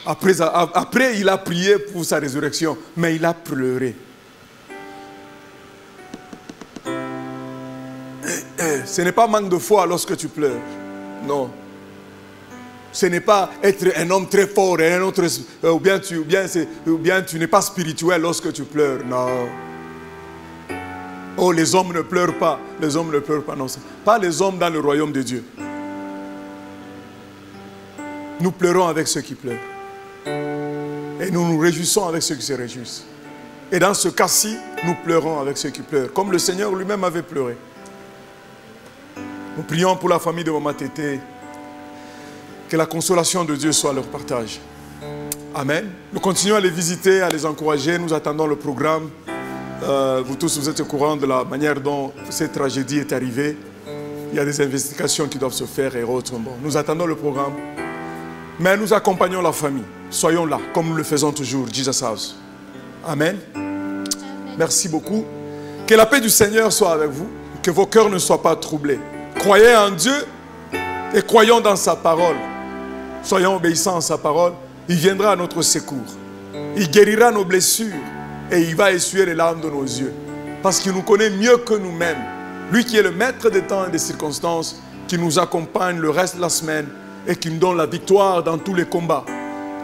Après, il a prié pour sa résurrection, mais il a pleuré. Ce n'est pas manque de foi lorsque tu pleures. Non. Ce n'est pas être un homme très fort et un autre, ou bien tu n'es pas spirituel lorsque tu pleures. Non. Oh, les hommes ne pleurent pas. Les hommes ne pleurent pas. Non, pas les hommes dans le royaume de Dieu. Nous pleurons avec ceux qui pleurent. Et nous nous réjouissons avec ceux qui se réjouissent. Et dans ce cas-ci, nous pleurons avec ceux qui pleurent, comme le Seigneur lui-même avait pleuré. Nous prions pour la famille de Maman Tété. Que la consolation de Dieu soit leur partage. Amen. Nous continuons à les visiter, à les encourager. Nous attendons le programme. Vous tous, vous êtes au courant de la manière dont cette tragédie est arrivée. Il y a des investigations qui doivent se faire et autres. Bon, nous attendons le programme. Mais nous accompagnons la famille. Soyons là, comme nous le faisons toujours, Jesus House. Amen. Amen. Merci beaucoup. Que la paix du Seigneur soit avec vous. Que vos cœurs ne soient pas troublés. Croyez en Dieu et croyons dans sa parole. Soyons obéissants à sa parole. Il viendra à notre secours. Il guérira nos blessures et il va essuyer les larmes de nos yeux. Parce qu'il nous connaît mieux que nous-mêmes. Lui qui est le maître des temps et des circonstances, qui nous accompagne le reste de la semaine et qui nous donne la victoire dans tous les combats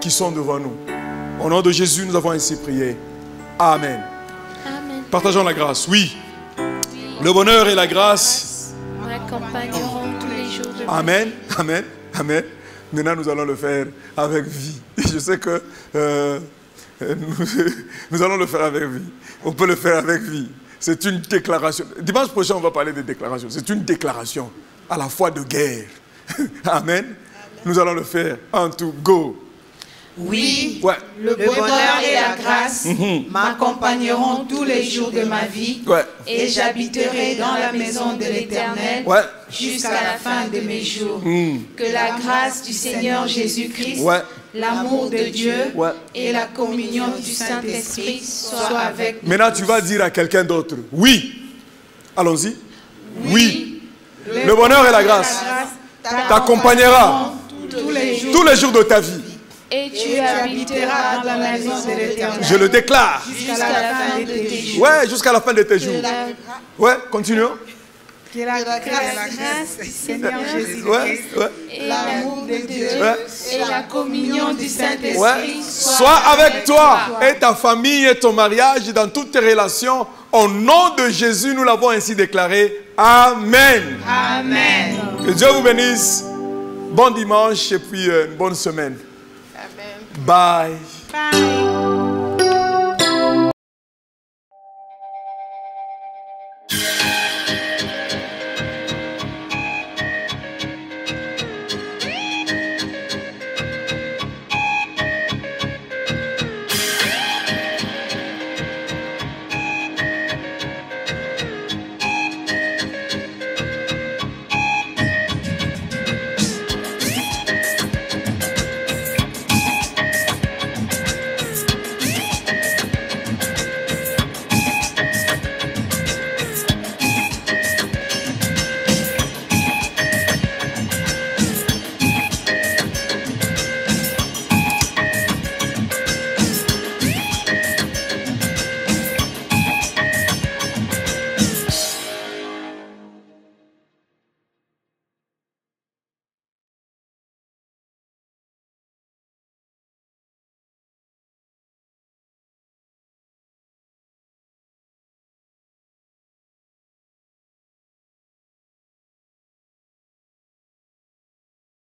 qui sont devant nous. Au nom de Jésus, nous avons ainsi prié. Amen. Amen. Partageons la grâce. Oui. Le bonheur et la grâce M'accompagneront tous les jours de Amen, amen, amen. Maintenant, nous allons le faire avec vie. Je sais que nous allons le faire avec vie. On peut le faire avec vie. C'est une déclaration. Dimanche prochain, on va parler de déclaration. C'est une déclaration à la fois de guerre. Amen. Nous allons le faire. En tout, go. Oui, Ouais. le bonheur et la grâce m'accompagneront tous les jours de ma vie Ouais. et j'habiterai dans la maison de l'Éternel Ouais. jusqu'à la fin de mes jours. Que la grâce du Seigneur Jésus-Christ, Ouais. l'amour de Dieu Ouais. et la communion du Saint-Esprit soient avec nous. Maintenant, tu vas dire à quelqu'un d'autre. Oui. Allons-y. Oui. Le bonheur et la grâce t'accompagnera tous les jours tous les jours de ta vie. Et tu habiteras dans la maison de l'Éternel Je le déclare. jusqu'à la fin de tes jours. Ouais, jusqu'à la fin de tes jours. Ouais, continuons. Que la grâce du Seigneur Jésus-Christ, Ouais, ouais, et l'amour de Dieu ouais. et la communion du Saint-Esprit Ouais. Sois avec toi et ta famille et ton mariage dans toutes tes relations. Au nom de Jésus, nous l'avons ainsi déclaré. Amen. Amen. Que Dieu vous bénisse. Bon dimanche et puis une bonne semaine. Bye. Bye.